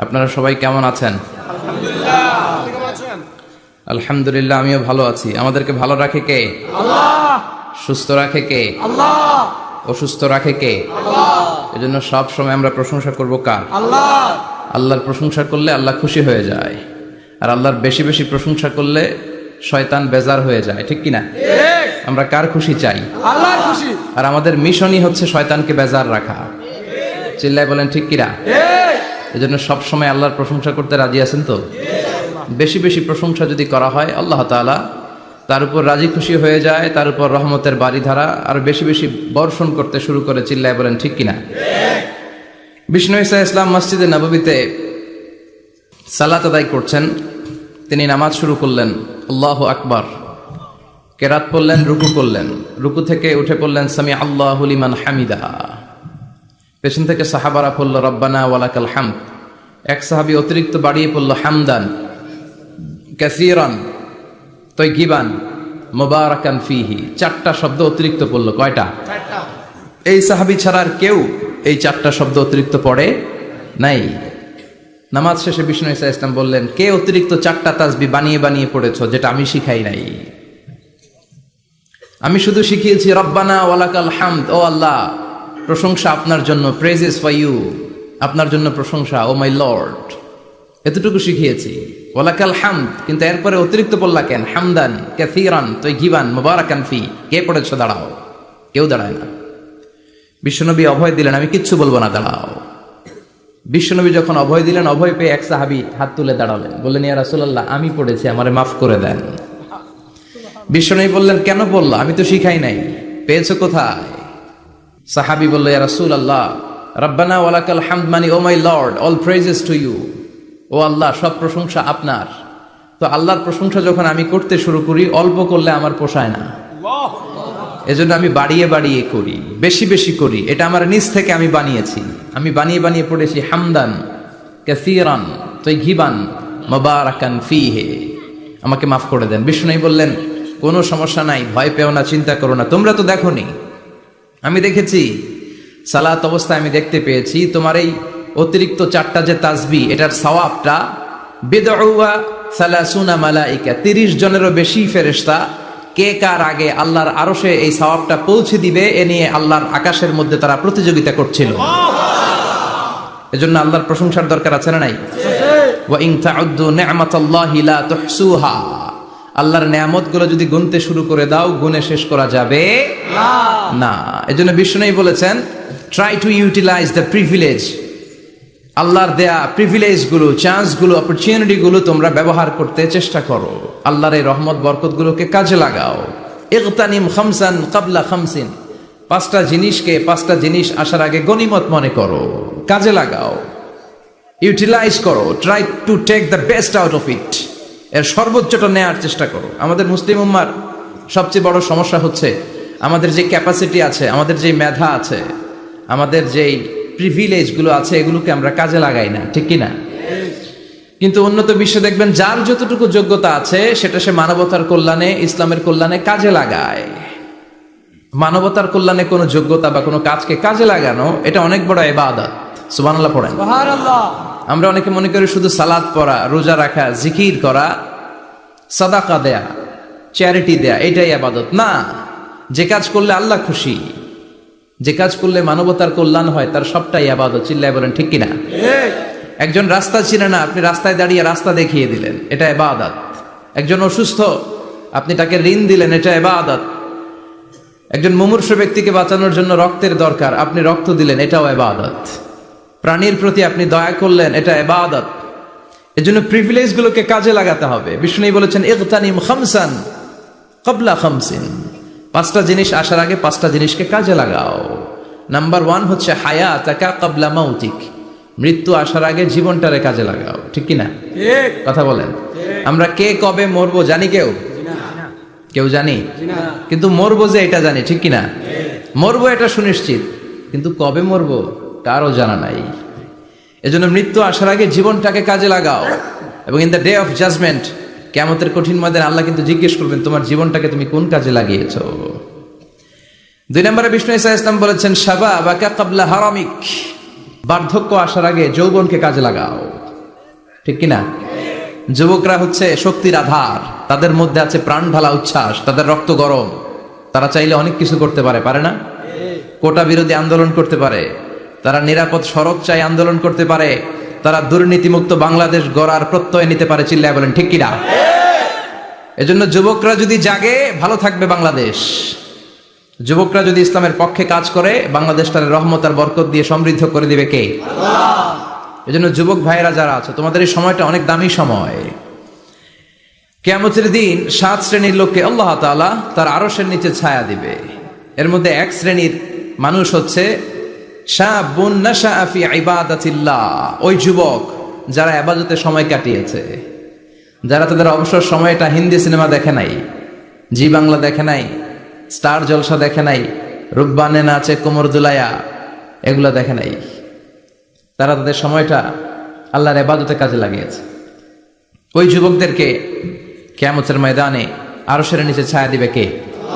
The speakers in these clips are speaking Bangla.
আপনারা সবাই কেমন আছেন? আলহামদুলিল্লাহ, আমিও ভালো আছি। আমাদেরকে ভালো রাখে কে? আল্লাহ। সুস্থ রাখে কে? আল্লাহ। অসুস্থ রাখে কে? আল্লাহ। এজন্য সব সময় আমরা প্রশংসা করব কার? আল্লাহ। আল্লাহর প্রশংসা করলে আল্লাহ খুশি হয়ে যায়, আর আল্লাহর বেশি বেশি প্রশংসা করলে শয়তান বেজার হয়ে যায়, ঠিক কিনা? আমরা কার খুশি চাই? আল্লাহর খুশি। আর আমাদের মিশনই হচ্ছে শয়তানকে বেজার রাখা। চিল্লায় বলেন ঠিক কিনা? এজন্য সব সময় আল্লাহর প্রশংসা করতে রাজি আছেন তো? বেশি বেশি প্রশংসা যদি করা হয়, আল্লাহ তাআলা তার উপর রাজি খুশি হয়ে যায়, তার উপর রহমতের বাড়িধারা আর বেশি বেশি বর্ষণ করতে শুরু করে। চিল্লায় বলেন ঠিক কিনা? বিষ্ণু ঈসা ইসলাম মসজিদে নববীতে সালাত আদায় করছেন। তিনি নামাজ শুরু করলেন, আল্লাহু আকবার, কেরাত পড়লেন, রুকু করলেন, রুকু থেকে উঠে পড়লেন সামি আল্লাহু লিমান হামিদা। পেছন থেকে সাহাবারা পড়ল রব্বানা ওয়ালাকাল হামদ। এক সাহাবী অতিরিক্ত বাড়িয়ে পড়ল হামদান কাসীরান তাইয়িবান মুবারাকান ফিহি। চারটা শব্দ অতিরিক্ত পড়ল। কয়টা? এই সাহাবী ছাড়া আর কেউ এই চারটা শব্দ অতিরিক্ত পড়ে নাই। নামাজ শেষে বিষ্ণু ঈসা ইসলাম বললেন, কে অতিরিক্ত চারটা তাসবিহ বানিয়ে বানিয়ে পড়েছো, যেটা আমি শিখাই নাই? আমি শুধু শিখিয়েছি রব্বানা ওয়ালাকাল হামদ, ও আল্লাহ প্রশংসা আপনার জন্য, প্রেজেস ফর ইউ, আপনার জন্য প্রশংসা, ও মাই লর্ড, এতটুকু শিখিয়েছি। ওয়ালাকাল হামদ, কিন্তু এরপরে অতিরিক্ত বললা কেন? হামদান কাসীরান তাইয়িবান মুবারাকান ফি। কে পড়েছো? দাঁড়াও। কেউ দাঁড়ায় না। বিশ্বনবী অভয় দিলেন, আমি কিচ্ছু বলবো না, দাঁড়াও। বিশ্বনবী যখন অভয় দিলেন, অভয় পেয়ে এক সাহাবী হাত তুলে দাঁড়ালেন, বললেন, ইয়া রাসূলুল্লাহ, আমি পড়েছি, আমারে মাফ করে দেন। বিশ্বনবী বললেন, কেন বললা? আমি তো শিখাই নাই। পেয়েছো কোথায়? সাহাবী বলল, ইয়া রাসূলুল্লাহ, রব্বানা ওয়ালাকাল হামদ মানে O my lord, all praises to you, O Allah সব প্রশংসা আপনার। তো আল্লাহর প্রশংসা যখন আমি করতে শুরু করি, অল্প করলে আমার পোষায় না, এজন্য আমি বাড়িয়ে বাড়িয়ে করি, বেশি বেশি করি। এটা আমার নিজ থেকে আমি বানিয়েছি। আমি বানিয়ে বানিয়ে পড়েছি হামদান কাসীরান তাইয়িবান মুবারাকান ফিহি। আমাকে মাফ করে দেন। বিষ্ণু বললেন, কোনো সমস্যা নাই, ভয় পেও না, চিন্তা করো না। তোমরা তো দেখোনি, আমি দেখেছি। সালাত অবস্থায় আমি দেখতে পেয়েছি তোমার এই অতিরিক্ত চারটা যে তাসবিহ, এটার সওয়াবটা বিদউয়া সালাসুনা মালাইকা, 30 জনেরও বেশি ফেরেশতা কে কার আগে আল্লাহর আরশে এই সওয়াবটা পৌঁছে দিবে, এ নিয়ে আল্লাহর আকাশের মধ্যে তারা প্রতিযোগিতা করছিল। এজন্য আল্লাহর প্রশংসার দরকার আছে না নাই? ওয়া ইন তাউদ্দু নি'মাতাল্লাহি লা তুহসুহা। আল্লাহর নেয়ামতগুলো যদি গুনতে শুরু করে দাও, গুনে শেষ করা যাবে না। এজন্য বিষ্ণু বলেছেন, try to utilise the privilege. আল্লাহর দেয়া প্রিভিলেজ গুলো, চান্স গুলো, অপরচুনিটি গুলো তোমরা ব্যবহার করতে চেষ্টা করো। আল্লাহর এই রহমত বরকত গুলোকে কাজে লাগাও। ইগতানিম খামসান ক্বাবলা খামসিন, 5টা জিনিসকে 5টা জিনিস আসার আগে গনিমত মনে করো, কাজে লাগাও, ইউটিলাইজ করো। Try to take the best out of it, এর সর্বোচ্চটা নেওয়ার চেষ্টা করো। আমাদের মুসলিম উম্মার সবচেয়ে বড় সমস্যা হচ্ছে, আমাদের যে ক্যাপাসিটি আছে, আমাদের যে মেধা আছে, আমাদের যেই প্রিভিলেজগুলো আছে, এগুলোকে আমরা কাজে লাগাই না, ঠিক কিনা? কিন্তু উন্নত বিশ্বে দেখবেন, যার যতটুকু যোগ্যতা আছে সেটা সে মানবতার কল্যাণে, ইসলামের কল্যাণে কাজে লাগায়। মানবতার কল্যাণে কোনো যোগ্যতা বা কোনো কাজকে কাজে লাগানো, এটা অনেক বড় ইবাদত। সুবহানাল্লাহ পড়েন। সুবহানাল্লাহ। আমরা অনেকে মনে করি শুধু সালাত পড়া, রোজা রাখা, জিকির করা, সাদাকা দেয়া, চ্যারিটি দেয়া, এটাই ইবাদত না। যে কাজ করলে আল্লাহ খুশি, যে কাজ করলে মানবতার কল্যাণ হয়, তার সবটাই ইবাদত। চিল্লায় বলেন ঠিক কিনা? একজন রাস্তা চিনে না, আপনি রাস্তায় দাঁড়িয়ে রাস্তা দেখিয়ে দিলেন, এটা ইবাদত। একজন অসুস্থ, আপনি তাকে ঋণ দিলেন, এটা ইবাদত। একজন মুমূর্ষু ব্যক্তিকে বাঁচানোর জন্য রক্তের দরকার, আপনি রক্ত দিলেন, এটাও ইবাদত। প্রাণীর প্রতি আপনি দয়া করলেন, এটা ইবাদত। এজন্য প্রিভিলেজ গুলোকে কাজে লাগাতে হবে। বিষ্ণু বলেছেন, ইগতানিম খামসান ক্বাবলা খামসিন, 5টা জিনিস আসার আগে 5টা জিনিসকে কাজে লাগাও। নাম্বার 1 হচ্ছে হায়াতাকা ক্বাবলা মাউতিক, মৃত্যু আসার আগে জীবনটারে কাজে লাগাও, ঠিক কিনা? ঠিক কথা বলেন। আমরা কে কবে মরবো জানি? কেউ জানি? কিন্তু মরবো যে এটা জানি, ঠিক কিনা? মরবো এটা সুনিশ্চিত, কিন্তু কবে মরবো কারও জানা নাই। এজন্য মৃত্যু আসার আগে জীবনটাকে কাজে লাগাও। এবং in the day of judgement, কিয়ামতের কঠিন ময়দানে আল্লাহ কিন্তু জিজ্ঞেস করবেন, তোমার জীবনটাকে তুমি কোন কাজে লাগিয়েছো? 2 নম্বরে বিষ্ণু ঈসা ইসলাম বলেছেন, শাবাবাকা ক্বাবলা হারামিক, বার্ধক্য আসার আগে যৌবনকে কাজে লাগাও। ঠিক কিনা? যুবকরা হচ্ছে শক্তির আধার, তাদের মধ্যে আছে প্রাণ ঢালা উচ্ছ্বাস, তাদের রক্ত গরম, তারা চাইলে অনেক কিছু করতে পারে, পারে না? কোটা বিরোধী আন্দোলন করতে পারে, তারা নিরাপদ সড়ক চাই আন্দোলন করতে পারে, তারা দুর্নীতিমুক্ত বাংলাদেশ গড়ার প্রত্যয় নিতে পারে। চিল্লায় বলেন ঠিক কিনা? এজন্য যুবকরা যদি জাগে, ভালো থাকবে বাংলাদেশ। যুবকরা যদি ইসলামের পক্ষে কাজ করে, বাংলাদেশটার রহমত আর বরকত দিয়ে সমৃদ্ধ করে দিবে কে? এজন্য যুবক ভাইয়েরা যারা আছে, তোমাদের এই সময়টা অনেক দামি সময়। কিয়ামতের দিন 7 শ্রেণীর লোককে আল্লাহ তাআলা তার আরশের নিচে ছায়া দিবে। এর মধ্যে এক শ্রেণীর মানুষ হচ্ছে শাবুন নাশাআ ফি ইবাদাতিল্লাহ, ওই যুবক যারা ইবাদতে সময় কাটিয়েছে, যারা তাদের অবসর সময়টা হিন্দি সিনেমা দেখে নাই, জি বাংলা দেখে নাই, স্টার জলসা দেখে নাই, রূপবানে নাচে কোমর দুলায়া, এগুলো দেখে নাই। তারা তাদের সময়টা আল্লাহর ইবাদতে কাজে লাগিয়েছে। ওই যুবকদেরকে কিয়ামতের ময়দানে আরশের নিচে ছায়া দিবে কে?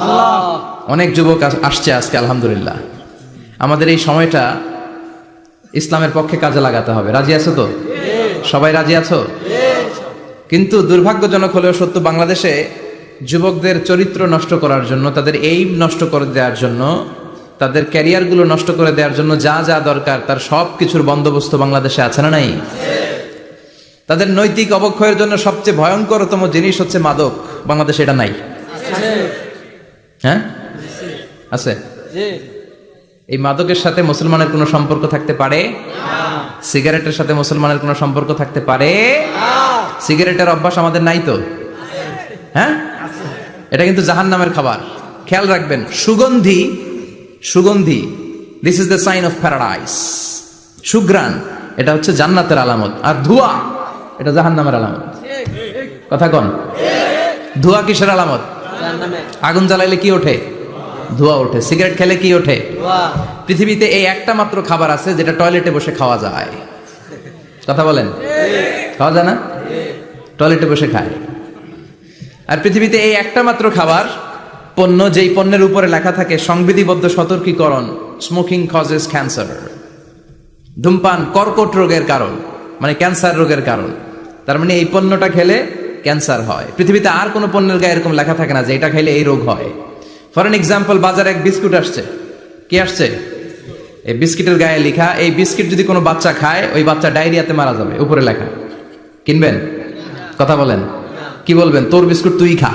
আল্লাহ। অনেক যুবক আসছে আজকে, আলহামদুলিল্লাহ। আমাদের এই সময়টা ইসলামের পক্ষে কাজে লাগাতে হবে। রাজি আছো তো? সবাই রাজি আছো? কিন্তু দুর্ভাগ্যজনক হলেও সত্য, বাংলাদেশে যুবকদের চরিত্র নষ্ট করার জন্য, তাদের এইম নষ্ট করে দেওয়ার জন্য, তাদের ক্যারিয়ারগুলো নষ্ট করে দেওয়ার জন্য যা যা দরকার তার সব কিছুর বন্দোবস্ত বাংলাদেশে আছে না নাই? তাদের নৈতিক অবক্ষয়ের জন্য সবচেয়ে ভয়ঙ্করতম জিনিস হচ্ছে মাদক। বাংলাদেশে এটা নাই? হ্যাঁ আছে। এই মাদকের সাথে মুসলমানের কোনো সম্পর্ক থাকতে পারে? সিগারেটের সাথে মুসলমানের কোনো সম্পর্ক থাকতে পারে? সিগারেটের অভ্যাস আমাদের নাই তো? হ্যাঁ, এটা কিন্তু জাহান্নামের খাবার। খেয়াল রাখবেন, সুগন্ধি, সুগন্ধি, this is the sign of paradise. সুঘ্রাণ, এটা হচ্ছে জান্নাতের আলামত। আর ধোঁয়া, এটা জাহান্নামের আলামত। কথা কন? ধোঁয়া কিসের আলামত? আগুন জ্বালাইলে কি ওঠে? ধোঁয়া ওঠে। সিগারেট খেলে কি ওঠে? পৃথিবীতে এই একটা মাত্র খাবার আছে যেটা টয়লেটে বসে খাওয়া যায়। কথা বলেন, খাওয়া যায় না? টয়লেটে বসে খায়। আর পৃথিবীতে এই একটা মাত্র খাবার, পণ্য, যেই পণ্যের উপরে লেখা থাকে সংবিধিবদ্ধ সতর্কীকরণ, স্মোকিং কজেস ক্যান্সার, ধূমপান কর্কট রোগের কারণ, মানে ক্যান্সার রোগের কারণ। তার মানে এই পণ্যটা খেলে ক্যান্সার হয়। পৃথিবীতে আর কোনো পণ্যের গায়ে এরকম লেখা থাকে না যে এটা খেলে এই রোগ হয়। ফর এন এক্সাম্পল, বাজারে এক বিস্কুট আসছে। কি আসছে? এই বিস্কিটের গায়ে লেখা, এই বিস্কিট যদি কোনো বাচ্চা খায়, ওই বাচ্চা ডায়রিয়াতে মারা যাবে, উপরে লেখা। কিনবেন? কথা বলেন। কি বলবেন? তোর বিস্কুট তুই খা,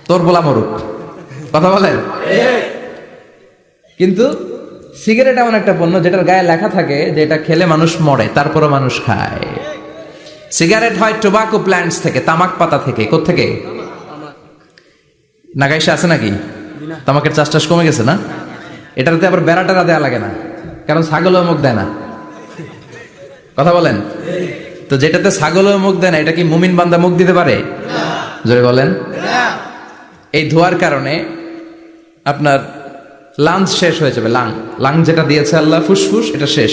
তোর বলা মরুক। কথা বলেন। কিন্তু সিগারেট এমন একটা পণ্য যেটার গায়ে লেখা থাকে যে এটা খেলে মানুষ মরে, তারপরও মানুষ খায়। সিগারেট হয় টোবাকো প্ল্যান্টস থেকে, তামাক পাতা থেকে। কোত্থেকে? নাগাইশে আছে নাকি? তামাকের চাষ টাস কমে গেছে না? এটাতে আবার বেড়াটারা দেয়া লাগে না, কারণ ছাগলও মুখ দেয় না। কথা বলেন। তো যেটাতে ছাগলও মুখ দেয় না, এটা কি মুমিন বান্দা মুখ দিতে পারে? জোরে বলেন। এই ধোয়ার কারণে আপনার লাংস শেষ হয়ে যাবে। লাং যেটা দিয়েছে আল্লাহ, ফুসফুস, এটা শেষ।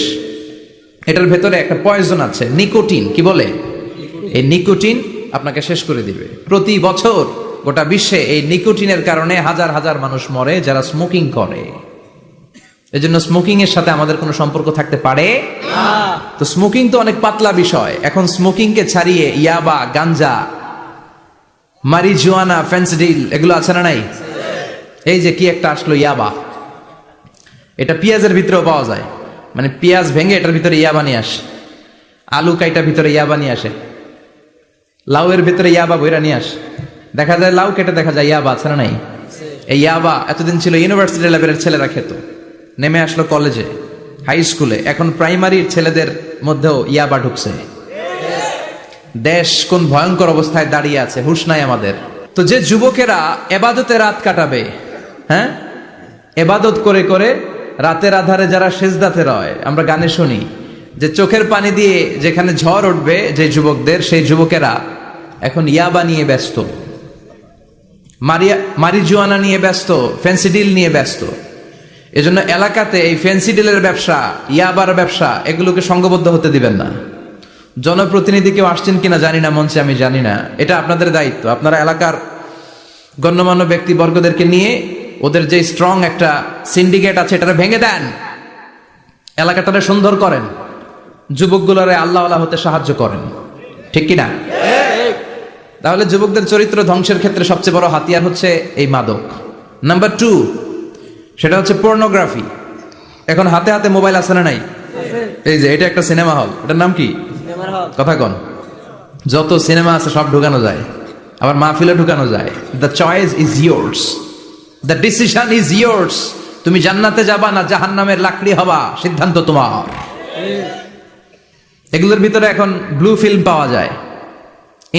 এটার ভেতরে একটা পয়জন আছে, নিকোটিন। কি বলে? এই নিকোটিন আপনাকে শেষ করে দিবে। প্রতি বছর গোটা বিশ্বে এই নিকোটিনের কারণে হাজার হাজার মানুষ মরে যারা স্মোকিং করে। এজন্য স্মোকিং এর সাথে আমাদের কোনো সম্পর্ক থাকতে পারে? তো স্মোকিং তো অনেক পাতলা বিষয়। এখন স্মোকিং কে ছাড়িয়ে ইয়াবা, গাঞ্জা, মারিজুয়ানা, ফেন্সিডিল, এগুলো আছে না নাই? এই যে কি একটা আসলো, ইয়াবা। এটা পেঁয়াজের ভিতরেও পাওয়া যায়। মানে পেঁয়াজ ভেঙে এটার ভিতরে ইয়াবা নিয়ে আসে, আলু কাইটার ভিতরে ইয়াবা নিয়ে আসে, লাউয়ের ভিতরে ইয়াবা বইরা নিয়ে আসে। দেখা যায় লাউ কেটে দেখা যায় ইয়াবা আছে না নাই? এই ইয়াবা এতদিন ছিল ইউনিভার্সিটি লেভেলের ছেলেরা খেত, নেমে আসলো কলেজে, হাই স্কুলে, এখন প্রাইমারির ছেলেদের মধ্যেও ইয়াবা ঢুকছে। দেশ কোন ভয়ঙ্কর অবস্থায় দাঁড়িয়ে আছে, হুঁশ নাই আমাদের। তো যে যুবকেরা এবাদতে রাত কাটাবে, হ্যাঁ, এবাদত করে করে রাতের আধারে যারা সেজদাতে রয়, আমরা গানে শুনি যে চোখের পানি দিয়ে যেখানে ঝড় উঠবে যে যুবকদের, সেই যুবকেরা এখন ইয়াবা নিয়ে ব্যস্ত, মারিজুয়ানা নিয়ে ব্যস্ত, ফেন্সিডিল নিয়ে ব্যস্ত। এজন্য এলাকাতে এই ফেন্সিডিলের ব্যবসা, ইয়াবার ব্যবসা, এগুলোকে সংঘবদ্ধ হতে দিবেন না। জনপ্রতিনিধি কেউ আসছেন কিনা জানি না মঞ্চে, আমি জানি না, এটা আপনাদের দায়িত্ব। আপনারা এলাকার গণ্যমান্য ব্যক্তিবর্গদেরকে নিয়ে ওদের যে স্ট্রং একটা সিন্ডিকেট আছে এটা ভেঙে দেন, এলাকাটারে সুন্দর করেন, যুবকগুলোরে আল্লাহ আল্লাহ হতে সাহায্য করেন। ঠিক কিনা? তাহলে যুবকদের চরিত্র ধ্বংসের ক্ষেত্রে সবচেয়ে বড় হাতিয়ার হচ্ছে এই মাদক। নাম্বার 2, সেটা হচ্ছে পর্নোগ্রাফি। এখন হাতে হাতে মোবাইল আছে না নাই? এই যে এটা একটা সিনেমা হল, এটার নাম কি? কথা কন। যত সিনেমা আছে সব ঢুকানো যায়, আবার মাহফিলে ঢুকানো যায়। The choice is yours, the decision is yours. তুমি জান্নাতে যাবা না জাহান্নামের লাকড়ি হবা, সিদ্ধান্ত তোমার। এগুলোর ভিতরে এখন ব্লু ফিল্ম পাওয়া যায়,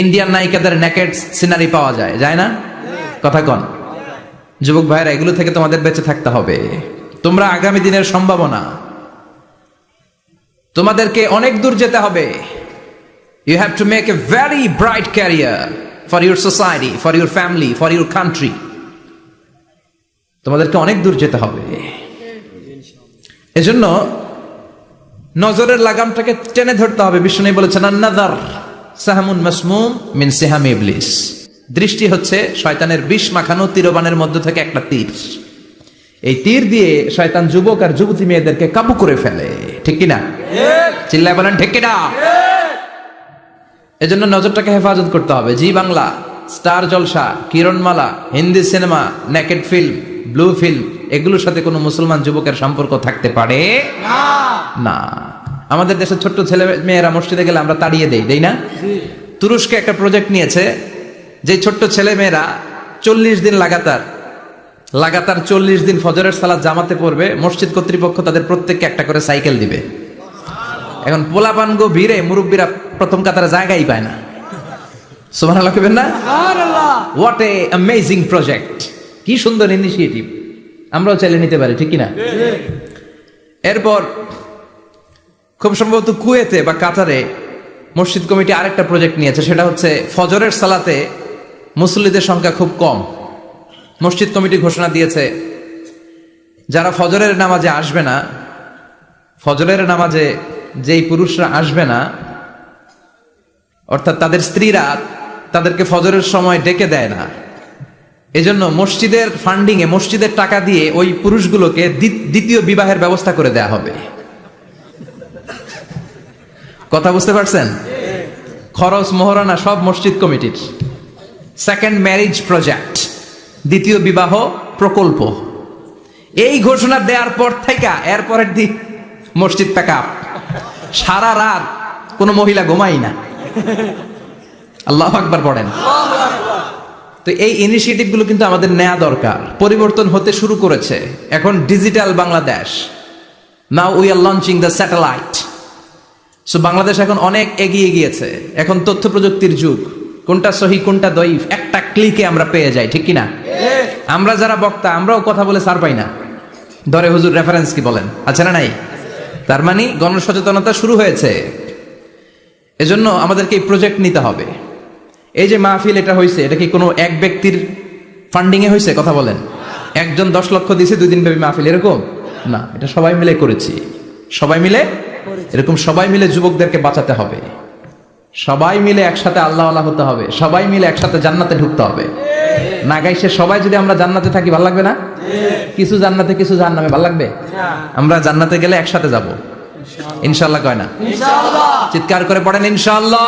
ইন্ডিয়ান নায়িকাদের নেকেড সিনারি পাওয়া যায়, যায় না? কথা কন। যুবক ভাইরা, এগুলো থেকে তোমাদের বেঁচে থাকতে হবে। তোমরা আগামী দিনের সম্ভাবনা, তোমাদেরকে অনেক দূর যেতে হবে। You have to make a very bright career for your society, for your family, for your country. তোমাদেরকে অনেক দূর যেতে হবে। এজন্য নজরের লাগামটাকে টেনে ধরতে হবে। বিষ্ণু বলেছেন, আন-নাযার সাহামুন মাসমুম মিন সিহামি ইবলিস। দৃষ্টি হচ্ছে শয়তানের বিষ মাখানো তীরবানের মধ্যে থেকে একটা তীর। এই তীর দিয়ে শয়তান যুবক আর যুবতী মেয়েদেরকে কাবু করে ফেলে, ঠিক কিনা? চিল্লায় বলেন ঠিক কিনা? এজন্য নজরটাকে হেফাজত করতে হবে। Zee Bangla, Star Jalsha, Kiranmala, Hindi cinema, naked film, blue film, এগুলোর সাথে কোনো মুসলমান যুবকের সম্পর্ক থাকতে পারে না। আমাদের দেশের ছোট্ট ছেলে মেয়েরা মসজিদে গেলে আমরা তাড়িয়ে দেই না? তুরস্কে একটা প্রজেক্ট নিয়েছে, যে ছোট্ট ছেলে মেয়েরা 40 দিন লাগাতার 40 দিন ফজরের সালাত জামাতে পড়বে। মসজিদ কর্তৃপক্ষ তাদের প্রত্যেককে একটা করে সাইকেল দিবে। এখন পোলাপানগো ভিড়ে মুরব্বীরা প্রথম কাতারে জায়গাই পায় না। সুবহানাল্লাহ কইবেন না? হোয়াট এ অ্যামেজিং প্রজেক্ট, কি সুন্দর ইনিশিয়েটিভ। আমরাও চাইলে নিতে পারি, ঠিক কিনা? এরপর খুব সম্ভবত কুয়েতে বা কাতারে মসজিদ কমিটি আরেকটা প্রজেক্ট নিয়েছে, সেটা হচ্ছে ফজরের সালাতে মুসল্লিদের সংখ্যা খুব কম। মসজিদ কমিটি ঘোষণা দিয়েছে, যারা ফজরের নামাজে আসবে না, ফজরের নামাজে যেই পুরুষরা আসবে না, অর্থাৎ তাদের স্ত্রীরা তাদেরকে ফজরের সময় ডেকে দেয় না, এজন্য মসজিদের ফান্ডিং এ, মসজিদের টাকা দিয়ে ওই পুরুষগুলোকে দ্বিতীয় বিবাহের ব্যবস্থা করে দেয়া হবে। কথা বুঝতে পারছেন? খরচ মোহরানা সব মসজিদ কমিটির। সেকেন্ড ম্যারেজ প্রজেক্ট, দ্বিতীয় বিবাহ প্রকল্প। এই ঘোষণা দেওয়ার পর থেকে এরপরের দিন মসজিদ প্যাকআপ, সারা রাত কোনো মহিলা ঘুমাই না। আল্লাহু আকবার পড়েন। তো এই ইনিশিয়েটিভ গুলো কিন্তু আমাদের নেওয়া দরকার। পরিবর্তন হতে শুরু করেছে। এখন digital Bangladesh, now we are launching the satellite. So Bangladesh এখন অনেক এগিয়ে গিয়েছে। এখন তথ্য প্রযুক্তির যুগ। কোনটা সহি কোনটা দঈফ একটা ক্লিকে আমরা পেয়ে যাই, ঠিক কিনা? আমরা যারা বক্তা, আমরাও কথা বলে সার পাই না। ধরে হুজুর রেফারেন্স কি বলেন, আছে না নাই? তার মানে গণসচেতনতা শুরু হয়েছে। এজন্য আমাদেরকে এই প্রজেক্ট নিতে হবে। এই যে মাহফিল এটা হয়েছে, এটা কি কোনো এক ব্যক্তির ফান্ডিং এ হয়েছে? কথা বলেন। একজন 10 লক্ষ দিয়েছে 2 দিন ব্যাপী মাহফিল, এরকম না। এটা সবাই মিলে করেছি, সবাই মিলে। এরকম সবাই মিলে যুবকদেরকে বাঁচাতে হবে, সবাই মিলে একসাথে আল্লাহওয়ালা হতে হবে, সবাই মিলে একসাথে জান্নাতে ঢুকতে হবে। না গাইছে সবাই যদি আমরা জান্নাতে থাকি, ভালো লাগবে না? কিছু জান্নাতে কিছু জাহান্নামে, ভালো লাগবে? আমরা জান্নাতে গেলে একসাথে যাব ইনশাআল্লাহ। কয় না? চিৎকার করে পড়েন ইনশাআল্লাহ।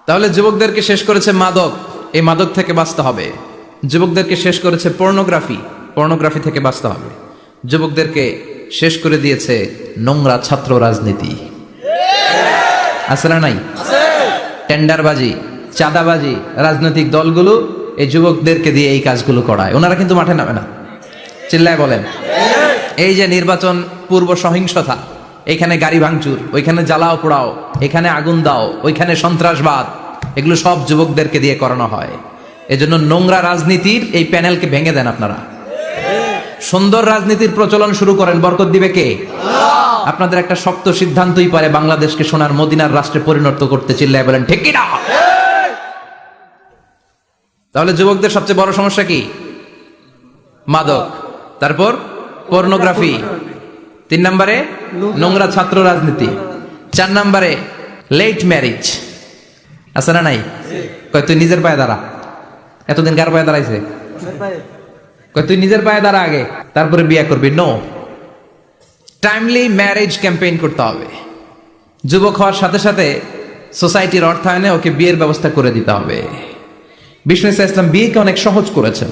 তাহলে যুবকদেরকে শেষ করেছে মাদক, এই মাদক থেকে বাঁচতে হবে। যুবকদেরকে শেষ করেছে পর্নোগ্রাফি, পর্নোগ্রাফি থেকে বাঁচতে হবে। যুবকদেরকে শেষ করে দিয়েছে নোংরা ছাত্র রাজনীতি, আছে না নাই? টেন্ডারবাজি, চাঁদাবাজি, রাজনৈতিক দলগুলো এই যুবকদেরকে দিয়ে এই কাজগুলো করায়। ওনারা কিন্তু মাঠে নামে না। চিল্লায় বলেন। এই যে নির্বাচন পূর্ব সহিংসতা, এখানে গাড়ি ভাঙচুর, ওইখানে জ্বালাও পোড়াও, এখানে আগুন দাও, ওইখানে সন্ত্রাসবাদ, এগুলো সব যুবকদেরকে দিয়ে করানো হয়। এজন্য নোংরা রাজনীতির এই প্যানেলকে ভেঙে দেন আপনারা। সুন্দর রাজনীতির প্রচলন শুরু করেন। বরকত দিবে কে? আপনাদের একটা শক্ত সিদ্ধান্তই পারে বাংলাদেশকে সোনার মদিনার রাষ্ট্রে পরিণত করতে। চিল্লায় বলেন ঠিক কিনা? তাহলে যুবকদের সবচেয়ে বড় সমস্যা কি? মাদক, তারপর পর্নোগ্রাফি, 3 নম্বরে নোংরা ছাত্র রাজনীতি, 4 নম্বরে লেট ম্যারেজ, আছে না নাই? কয় তুই নিজের পায়ে দাঁড়া। এতদিন কার পায়ে দাঁড়াইছে? কয় তুই নিজের পায়ে দাঁড়া আগে, তারপরে বিয়ে করবি। নো, টাইমলি ম্যারেজ ক্যাম্পেইন করতে হবে। যুবক হওয়ার সাথে সাথে সোসাইটির অর্থায়নে ওকে বিয়ের ব্যবস্থা করে দিতে হবে। বিষ্ণু ইসলাম বিয়েকে অনেক সহজ করেছেন,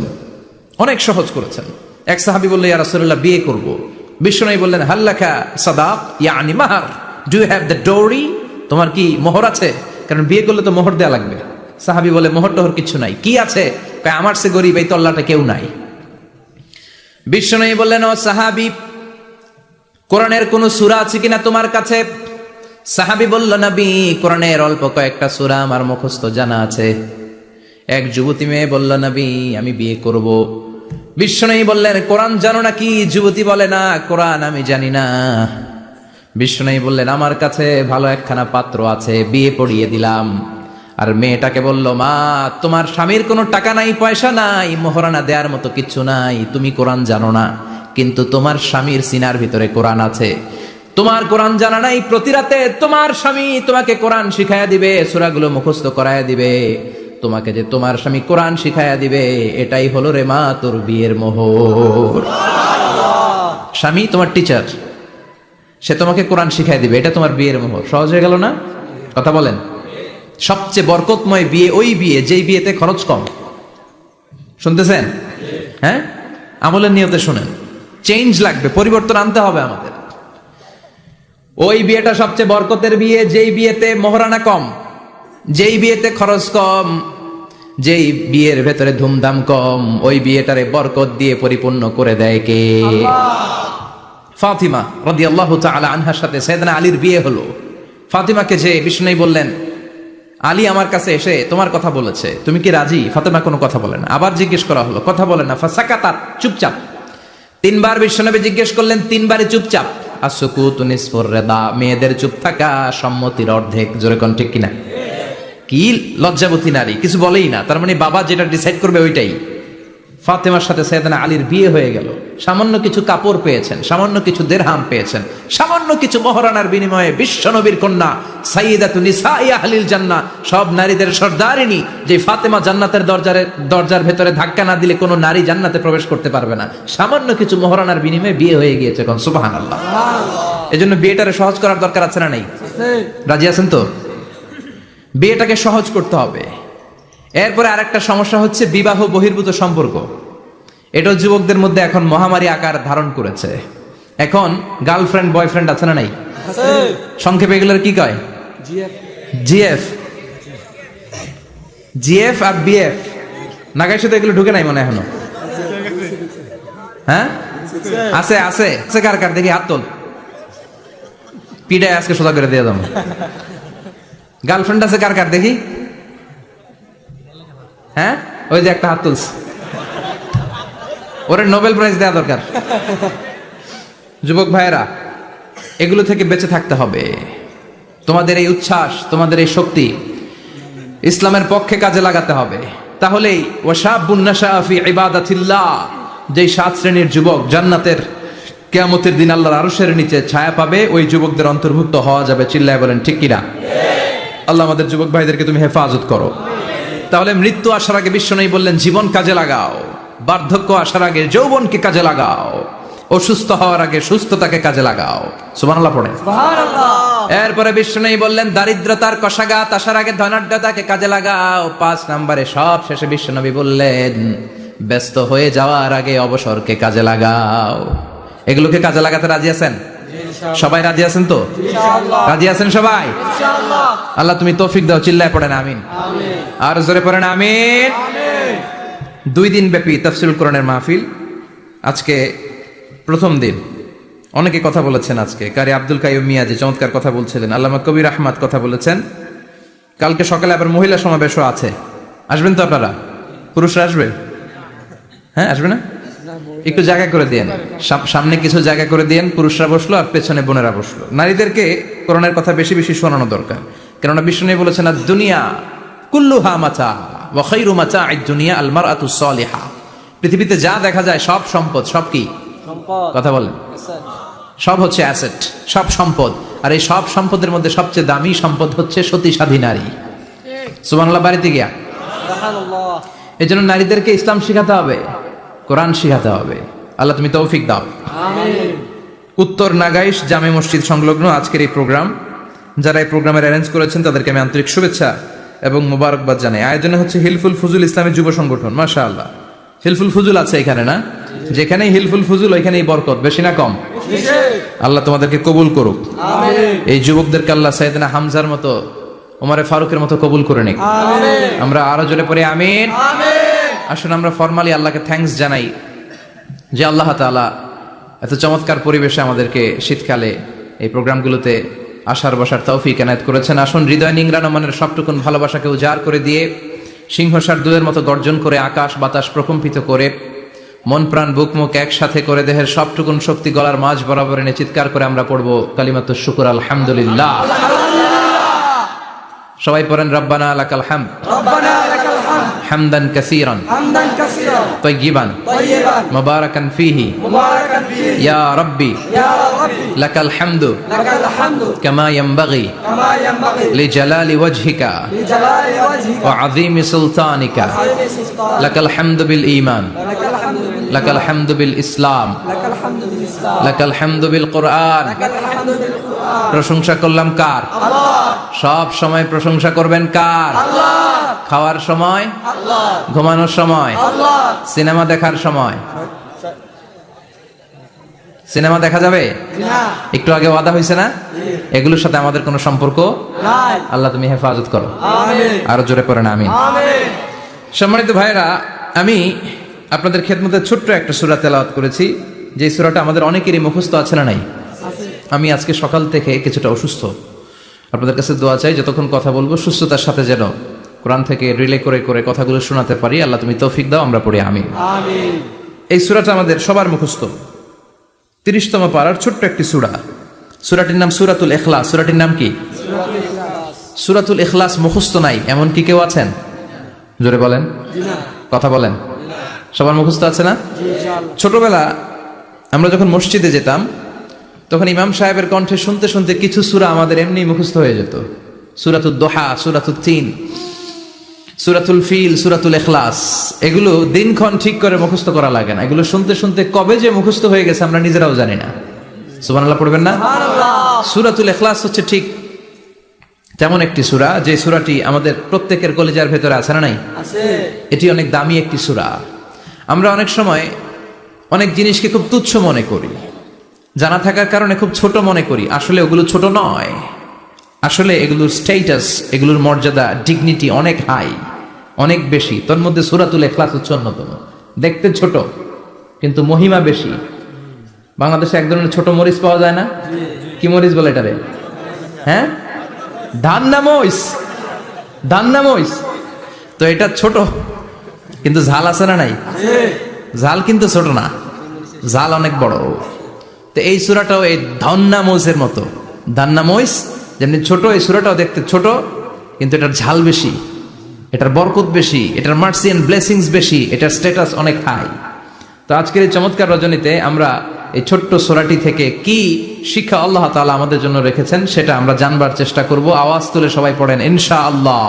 অনেক সহজ করেছেন। এক সাহাবী বলল, ইয়া রাসূলুল্লাহ, বিয়ে করব। বিষ্ণু বললেন, হাল্লাকা সাদাক ইয়ানি মাহর, ডু ইউ হ্যাভ দ্য ডোরি? তোমার কি মোহর আছে? কারণ বিয়ে করলে তো মোহর দেয়া লাগবে। সাহাবী বলে, মোহর টোহর কিছু নাই। কি আছে? আমার সে গরিব, এই তল্লাটা কেউ নাই। বিষ্ণু বললেন, ও সাহাবী, কোরআনের কোন সূরা আছে কিনা তোমার কাছে? সাহাবী বলল, নবী, কোরআনের অল্প কয়েকটা সূরা আমার মুখস্থ জানা আছে। এক যুবতী মেয়ে বলল, নবী, আমি বিয়ে করব। বিষ্ণু বললেন, কোরআন জানো নাকি? যুবতী বলে, না, কোরআন আমি জানি না। বিষ্ণু বললেন, আমার কাছে ভালো একখানা পাত্র আছে, বিয়ে পড়িয়ে দিলাম। আর মেয়েটাকে বলল, মা, তোমার স্বামীর কোনো টাকা নাই, পয়সা নাই, মোহরানা দেওয়ার মতো কিচ্ছু নাই, তুমি কোরআন জানো না, কিন্তু তোমার স্বামীর সিনার ভিতরে কোরআন আছে। তোমার কোরআন জানা নাই, প্রতি রাতে তোমার স্বামী তোমাকে কোরআন শিখাইয়া দিবে, সূরাগুলো মুখস্থ করাইয়া দিবে। তোমাকে যে তোমার স্বামী কোরআন শিখাইয়া দিবে, এটাই হলো রে মা তোর বিয়ের মোহর। স্বামী তোমার টিচার, সে তোমাকে কোরআন শিখাইয়া দিবে, এটা তোমার বিয়ের মোহর। সহজ হয়ে গেল না? কথা বলেন। সবচেয়ে বরকতময় বিয়ে ওই বিয়ে যেই বিয়েতে খরচ কম। শুনতেছেন? হ্যাঁ, আমলের নিয়তে শুনেন। চেঞ্জ লাগবে, পরিবর্তন আনতে হবে আমাদের। ওই বিয়েটা সবচেয়ে বরকতের বিয়ে যেই বিয়েতে মোহরানা কম, যেই বিয়েতে খরচ কম, যেই বিয়ের ভেতরে ধুমধাম কম। ওই বিয়েটারে বরকত দিয়ে পরিপূর্ণ করে দেয় কে? ফাতিমা রাদিয়াল্লাহু তাআলা আনহার সাথে সাইয়েদনা আলীর বিয়ে হলো। ফাতিমাকে যে বিষ্ণু বললেন, আলী আমার কাছে এসে তোমার কথা বলেছে, তুমি কি রাজি? ফাতিমা কোনো কথা বলে না। আবার জিজ্ঞেস করা হলো, কথা বলে না। ফাসাকাতাত, চুপচাপ। তিনবার বিশ্বনবী জিজ্ঞেস করলেন, তিনবারে চুপচাপ। আসুকুতু নিসফুর রিদা, মেয়েদের চুপ থাকা সম্মতির অর্ধেক। জোরে কোন ঠিক কিনা? কি লজ্জাবতী নারী, কিছু বলেই না। তার মানে বাবা যেটা ডিসাইড করবে ওইটাই। ফাতেমার সাথে সাইয়েদনা আলীর বিয়ে হয়ে গেল। সামান্য কিছু কাপড় পেয়েছেন, সামান্য কিছু দিরহাম পেয়েছেন, সামান্য কিছু মহরানার বিনিময়ে বিশ্বনবীর কন্যা সাইয়্যিদাতু নিসাই আহলিল জান্নাহ, সব নারীদের সর্দারিনী, যে ফাতেমা জান্নাতের দরজার ভেতরে ধাক্কা না দিলে কোনো নারী জান্নাতে প্রবেশ করতে পারবে না। সামান্য কিছু মহরানার বিনিময়ে বিয়ে হয়ে গিয়েছে। কোন সুবহানাল্লাহ। এজন্য বিয়েটারে সহজ করার দরকার আছে না নাই? রাজি আছেন তো? বিয়েটাকে সহজ করতে হবে। এরপরে আরেকটা সমস্যা হচ্ছে বিবাহ বহির্ভূত সম্পর্ক। এটা যুবকদের মধ্যে এখন মহামারী আকার ধারণ করেছে। এখন গার্লফ্রেন্ড বয়ফ্রেন্ড আছে না নাই? সংক্ষেপে এগুলোর কি কয়? জিএফ, জিএফ আর বিএফ। নাগাইশে তো এগুলো ঢুকে নাই মনে এখনো? হ্যাঁ, আছে আছে আছে। কার কার দেখি হাত তোল। পিডায় আজকে সোজা করে দিয়ে দাম। গার্লফ্রেন্ড আছে কার কার দেখি? হ্যাঁ, ওই যে একটা হাত তুলছে, ওরে নোবেল প্রাইজ দেওয়া দরকার। যুবক ভাইয়েরা, এগুলো থেকে বেঁচে থাকতে হবে। তোমাদের এই উচ্ছ্বাস, তোমাদের এই শক্তি ইসলামের পক্ষে কাজে লাগাতে হবে। তাহলেই ওয়াশাবুন নাশা ফি ইবাদাতিল্লাহ, যেই 7 শ্রেণীর যুবক জান্নাতের কিয়ামতের দিন আল্লাহর আরশের নিচে ছায়া পাবে, ওই যুবকদের অন্তর্ভুক্ত হওয়া যাবে। চিল্লায় বলেন ঠিক কিনা? আল্লাহ আমাদের যুবক ভাইদেরকে তুমি হেফাজত করো। তাহলে মৃত্যু আসার আগে বিশ্বনবী বললেন, জীবন কাজে লাগাও। বার্ধক্য আসার আগে যৌবনকে কাজে লাগাও। অসুস্থ হওয়ার আগে সুস্থতাকে কাজে লাগাও। সুবহানাল্লাহ পড়েন। সুবহানাল্লাহ। এরপরে বিশ্বনবী বললেন, দারিদ্রতার কষাঘাত আসার আগে ধনাঢ্যতাকে কাজে লাগাও। 5 নম্বরে সব শেষে বিশ্বনবী বললেন, ব্যস্ত হয়ে যাওয়ার আগে অবসরকে কাজে লাগাও। এগুলোকে কাজে লাগাতে রাজি আছেন? সবাই রাজি আছেন তো? রাজি আছেন সবাই? আল্লাহ তুমি তৌফিক দাও। চিল্লায় পড়েন আমিন। আর জোরে পড়েন আমিন। 2 দিন ব্যাপী তাফসীরুল কোরআনের মাহফিল। আজকে প্রথম দিন। অনেকে কথা বলেছেন আজকে। কারি আব্দুল কাইয়ুম মিয়া যে চমৎকার কথা বলছিলেন, আল্লামা কবির আহমদ কথা বলেছেন। কালকে সকালে আবার মহিলা সমাবেশও আছে। আসবেন তো আপনারা? পুরুষরা আসবে? হ্যাঁ, আসবে না? একটু জায়গা করে দিয়েন, সামনে কিছু জায়গা করে দিয়েন। পুরুষরা বসলো আর পেছনে বোনেরা বসলো। নারীদেরকে কোরআনের কথা বেশি বেশি শোনানো দরকার। কেননা বিষ্ণু বলেছেন, আর দুনিয়া কুল্লুহা মাতা ওয়া খায়রু মাতা'আদ দুনিয়া আল মারআতুস সালিহা। পৃথিবীতে যা দেখা যায় সব সম্পদ। সব কি সম্পদ? কথা বলেন। সব হচ্ছে অ্যাসেট, সব সম্পদ। আর এই সব সম্পদের মধ্যে সবচেয়ে দামি সম্পদ হচ্ছে সতী সাধী নারী। সুবহানাল্লাহ। বাড়িতে গিয়া সুবহানাল্লাহ। এজন্য নারীদেরকে ইসলাম শিখাতে হবে, কোরআন শিখাতে হবে। আল্লাহ তুমি তৌফিক দাও। আমিন। উত্তর নাগাইশ জামে মসজিদ সংলগ্ন আজকের এই প্রোগ্রাম যারা এই প্রোগ্রামের অ্যারেঞ্জ করেছেন তাদেরকে আমি আন্তরিক শুভেচ্ছা এবং মোবারকবাদ জানাই। আয়োজনে হচ্ছে হিলফুল ফুজুল ইসলামী যুব সংগঠন। মাশাআল্লাহ, হিলফুল ফুজুল আছে এখানে না? যেখানেই হিলফুল ফুজুল ওইখানেই বরকত, বেশি না কম? আল্লাহ তোমাদেরকে কবুল করুক। এই যুবকদেরকে আল্লাহ সাইয়েদনা হামজার মতো, ওমরে ফারুকের মতো কবুল করে নিক। আমরা আরো জোরে পড়ি আমিন। আসুন আমরা ফরমালি আল্লাহকে থ্যাঙ্কস জানাই যে আল্লাহ তাআলা এত চমৎকার পরিবেশে আমাদেরকে শীতকালে এই প্রোগ্রামগুলোতে আসার বসার তৌফিক এনায়েত করেছেন। আসুন হৃদয় নিংড়ানো মনের সবটুকুন ভালোবাসাকে উজাড় করে দিয়ে সিংহসার দুয়ের মতো গর্জন করে আকাশ বাতাস প্রকম্পিত করে মন প্রাণ বুক মুখ একসাথে করে দেহের সবটুকুন শক্তি গলার মাঝ বরাবর এনে চিৎকার করে আমরা পড়বো কালিমাতুশ শুকর আলহামদুলিল্লাহ। সবাই পড়েন রব্বানা লাকাল হামদ, রব্বানা লাকাল হামদ হামদান কাসীরান, হামদান কাসীরান তাইয়িবান, তাইয়িবান মুবারাকান ফীহি, মুবারাকান ফীহি ইয়া রাব্বি, ইয়া রাব্বি লাকাল হামদু, লাকাল হামদু কামা ইয়ানবাগি, কামা ইয়ানবাগি লিজালালি ওয়াজহিকা, লিজালালি ওয়াজহিকা ওয়া আযীমি সুলতানিকা, লাকাল হামদু বিল ঈমান, লাকাল হামদু বিল লাকাল হামদু বিল ইসলাম, লাকাল হামদু বিল ইসলাম, লাকাল হামদু বিল কুরআন। লাকাল হামদু বিল কুরআন। প্রশংসা করলাম কার? আল্লাহ। সব সময় প্রশংসা করবেন কার? আল্লাহ। খাওয়ার সময় আল্লাহ, ঘুমানোর সময় আল্লাহ, সিনেমা দেখার সময়। সিনেমা দেখা যাবে না? একটু আগে ওয়াদা হয়েছে না? এগুলোর সাথে আমাদের কোনো সম্পর্ক নাই। আল্লাহ তুমি হেফাজত করো। আমিন। আরো জোরে পড়েন আমিন। আমিন। সম্মানিত ভাইরা, আমি আপনাদের খেদমতে ছোট্ট একটা সূরা তেলাওয়াত করেছি, যে সূরাটা আমাদের অনেকেরই মুখস্থ আছে না নাই? আমি আজকে সকাল থেকে কিছুটা অসুস্থ, আপনাদের কাছে দোয়া চাই যতক্ষণ কথা বলবো সুস্থতার সাথে যেন কোরআন থেকে রিলে করে করে কথাগুলো শোনাতে পারি। আল্লাহ তুমি তৌফিক দাও, আমরা পড়ি আমিন। আমিন। এই সূরাটা আমাদের সবার মুখস্থ, 30তম পারার ছোট্ট একটি সূরা। সূরাটির নাম সূরাতুল ইখলাস। সূরাটির নাম কি? সূরাতুল ইখলাস মুখস্থ নাই এমন কি কেউ আছেন? জোরে বলেন, কথা বলেন। সবার মুখস্থ আছে না? ছোটবেলা আমরা যখন মসজিদে যেতাম তখন ইমাম সাহেবের কণ্ঠে শুনতে শুনতে কিছু সূরা আমাদের এমনি মুখস্থ হয়ে যেত। সূরাতুদ দোহা, সূরাতুত তিন, সূরাতুল ফিল, সূরাতুল ইখলাস, এগুলো দিনক্ষণ ঠিক করে মুখস্থ করা লাগে না। এগুলো শুনতে শুনতে কবে যে মুখস্থ হয়ে গেছে আমরা নিজেরাও জানি না। সুবহানাল্লাহ পড়বেন না? সূরাতুল ইখলাস হচ্ছে ঠিক তেমন একটি সূরা যে সূরাটি আমাদের প্রত্যেকের কলিজার ভেতরে আছে না নাই? আছে। এটি অনেক দামি একটি সূরা। আমরা অনেক সময় অনেক জিনিসকে খুব তুচ্ছ মনে করি, জানা থাকার কারণে খুব ছোট মনে করি। আসলে ওগুলো ছোট নয়, আসলে এগুলোর স্ট্যাটাস, এগুলোর মর্যাদা, ডিগনিটি অনেক হাই, অনেক বেশি। তোর মধ্যে সূরাতুল ইখলাস হচ্ছে অন্যতম। দেখতে ছোট কিন্তু মহিমা বেশি। বাংলাদেশে এক ধরনের ছোট মরিচ পাওয়া যায় না? কি মরিচ বলে এটারে? হ্যাঁ, ধান্না মরিচ, ধান্না মরিচ। তো এটা ছোট কিন্তু ঝাল আছে না নাই? ঝাল কিন্তু ছোট না, ঝাল অনেক বড়। তো এই সূরাটাও এই ধান্না মরিচের মতো। ধান্না মরিচ যেমনি ছোট, এই সূরাটাও দেখতে ছোট কিন্তু এটার ঝাল বেশি, এটার বরকত বেশি, এটার মার্সি এন্ড ব্লেসিংস বেশি, এটার স্ট্যাটাস অনেক হাই। তো আজকের এই চমৎকার রজনীতে আমরা এই ছোট্ট সূরাটি থেকে কি শিক্ষা আল্লাহ তাআলা আমাদের জন্য রেখেছেন সেটা আমরা জানবার চেষ্টা করব। আওয়াজ তুলে সবাই পড়েন ইনশাআল্লাহ।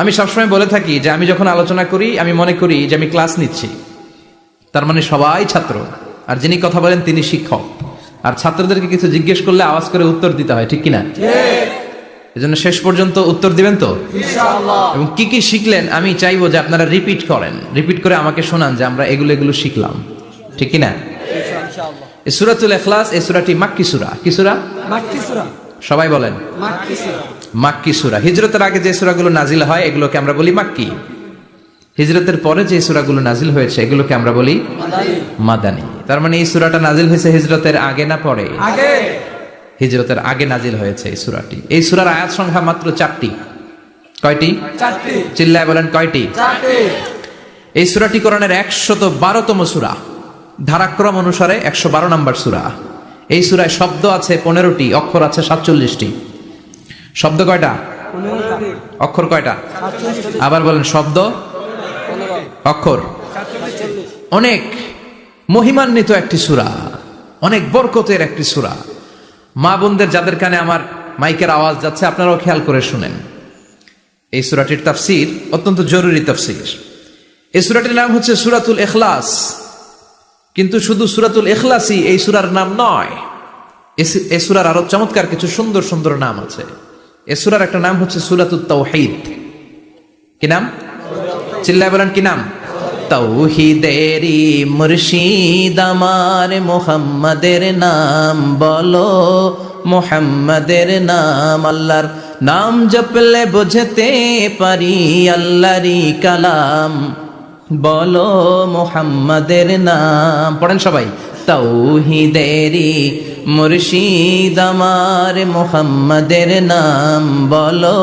আমি সবসময় বলে থাকি যে আমি যখন আলোচনা করি আমি মনে করি যে আমি ক্লাস নিচ্ছি, তার মানে সবাই ছাত্র, আর যিনি কথা বলেন তিনি শিক্ষক। আর ছাত্রদেরকে কিছু জিজ্ঞেস করলে আওয়াজ করে উত্তর দিতে হয়, ঠিক কিনা? এজন্য শেষ পর্যন্ত উত্তর দিবেন তো ইনশাআল্লাহ। এবং কি কি শিখলেন আমি চাইবো যে আপনারা রিপিট করেন, রিপিট করে আমাকে শোনান যে আমরা এগুলো শিখলাম, ঠিক কিনা? ইনশাআল্লাহ। এই সূরাতুল ইখলাস, এই সূরাটি মাক্কি সূরা। কি সূরা? মাক্কি সূরা। সবাই বলেন মাক্কি সূরা। মাক্কি সূরা। হিজরতের আগে যে সূরাগুলো নাজিল হয় এগুলোকে আমরা বলি মাক্কি। হিজরতের পরে যে সূরাগুলো নাজিল হয়েছে এগুলোকে আমরা বলি মাদানী। তার মানে এই সূরাটা নাজিল হয়েছে হিজরতের আগে না পরে? আগে। হিজরতের আগে নাজিল হয়েছে এই সূরাটি। এই সূরার আয়াত সংখ্যা মাত্র 4টি। কয়টি? 4টি। চিল্লায় বলেন কয়টি? 4টি। এই সূরাটি কোরআনের 112তম সূরা, ধারাক্রম অনুসারে 112 নম্বর সূরা। এই সূরায় শব্দ আছে 15টি, অক্ষর আছে 47টি। শব্দ কয়টা? 15টি। অক্ষর কয়টা? 47টি। আবার বলেন শব্দ, অক্ষর 47। অনেক মহিমান্বিত একটি সূরা, অনেক বরকতের একটি সূরা। মা বোনদের যাদের কানে আমার মাইকের আওয়াজ যাচ্ছে আপনারাও খেয়াল করে শুনেন। এই সূরাটির তাফসীর অত্যন্ত জরুরি তাফসীর। এই সূরাটির নাম হচ্ছে সূরাতুল ইখলাস, কিন্তু শুধু সূরাতুল ইখলাসই এই সূরার নাম নয়। এ সূরার আরো চমৎকার কিছু সুন্দর সুন্দর নাম আছে। এ সূরার একটা নাম হচ্ছে সূরাতুত তাওহীদ। কি নাম? চিল্লায় বলেন কি নাম? তাওহীদেরি মুর্শিদ আমার মুহাম্মাদের নাম বলো, মুহাম্মাদের নাম। আল্লাহর নাম জপলে বুঝতে পারি আল্লাহরই কালাম, বলো মুহাম্মাদের নাম। পড়েন সবাই। তাওহীদেরি মুর্শিদ আমার মুহাম্মাদের নাম বলো,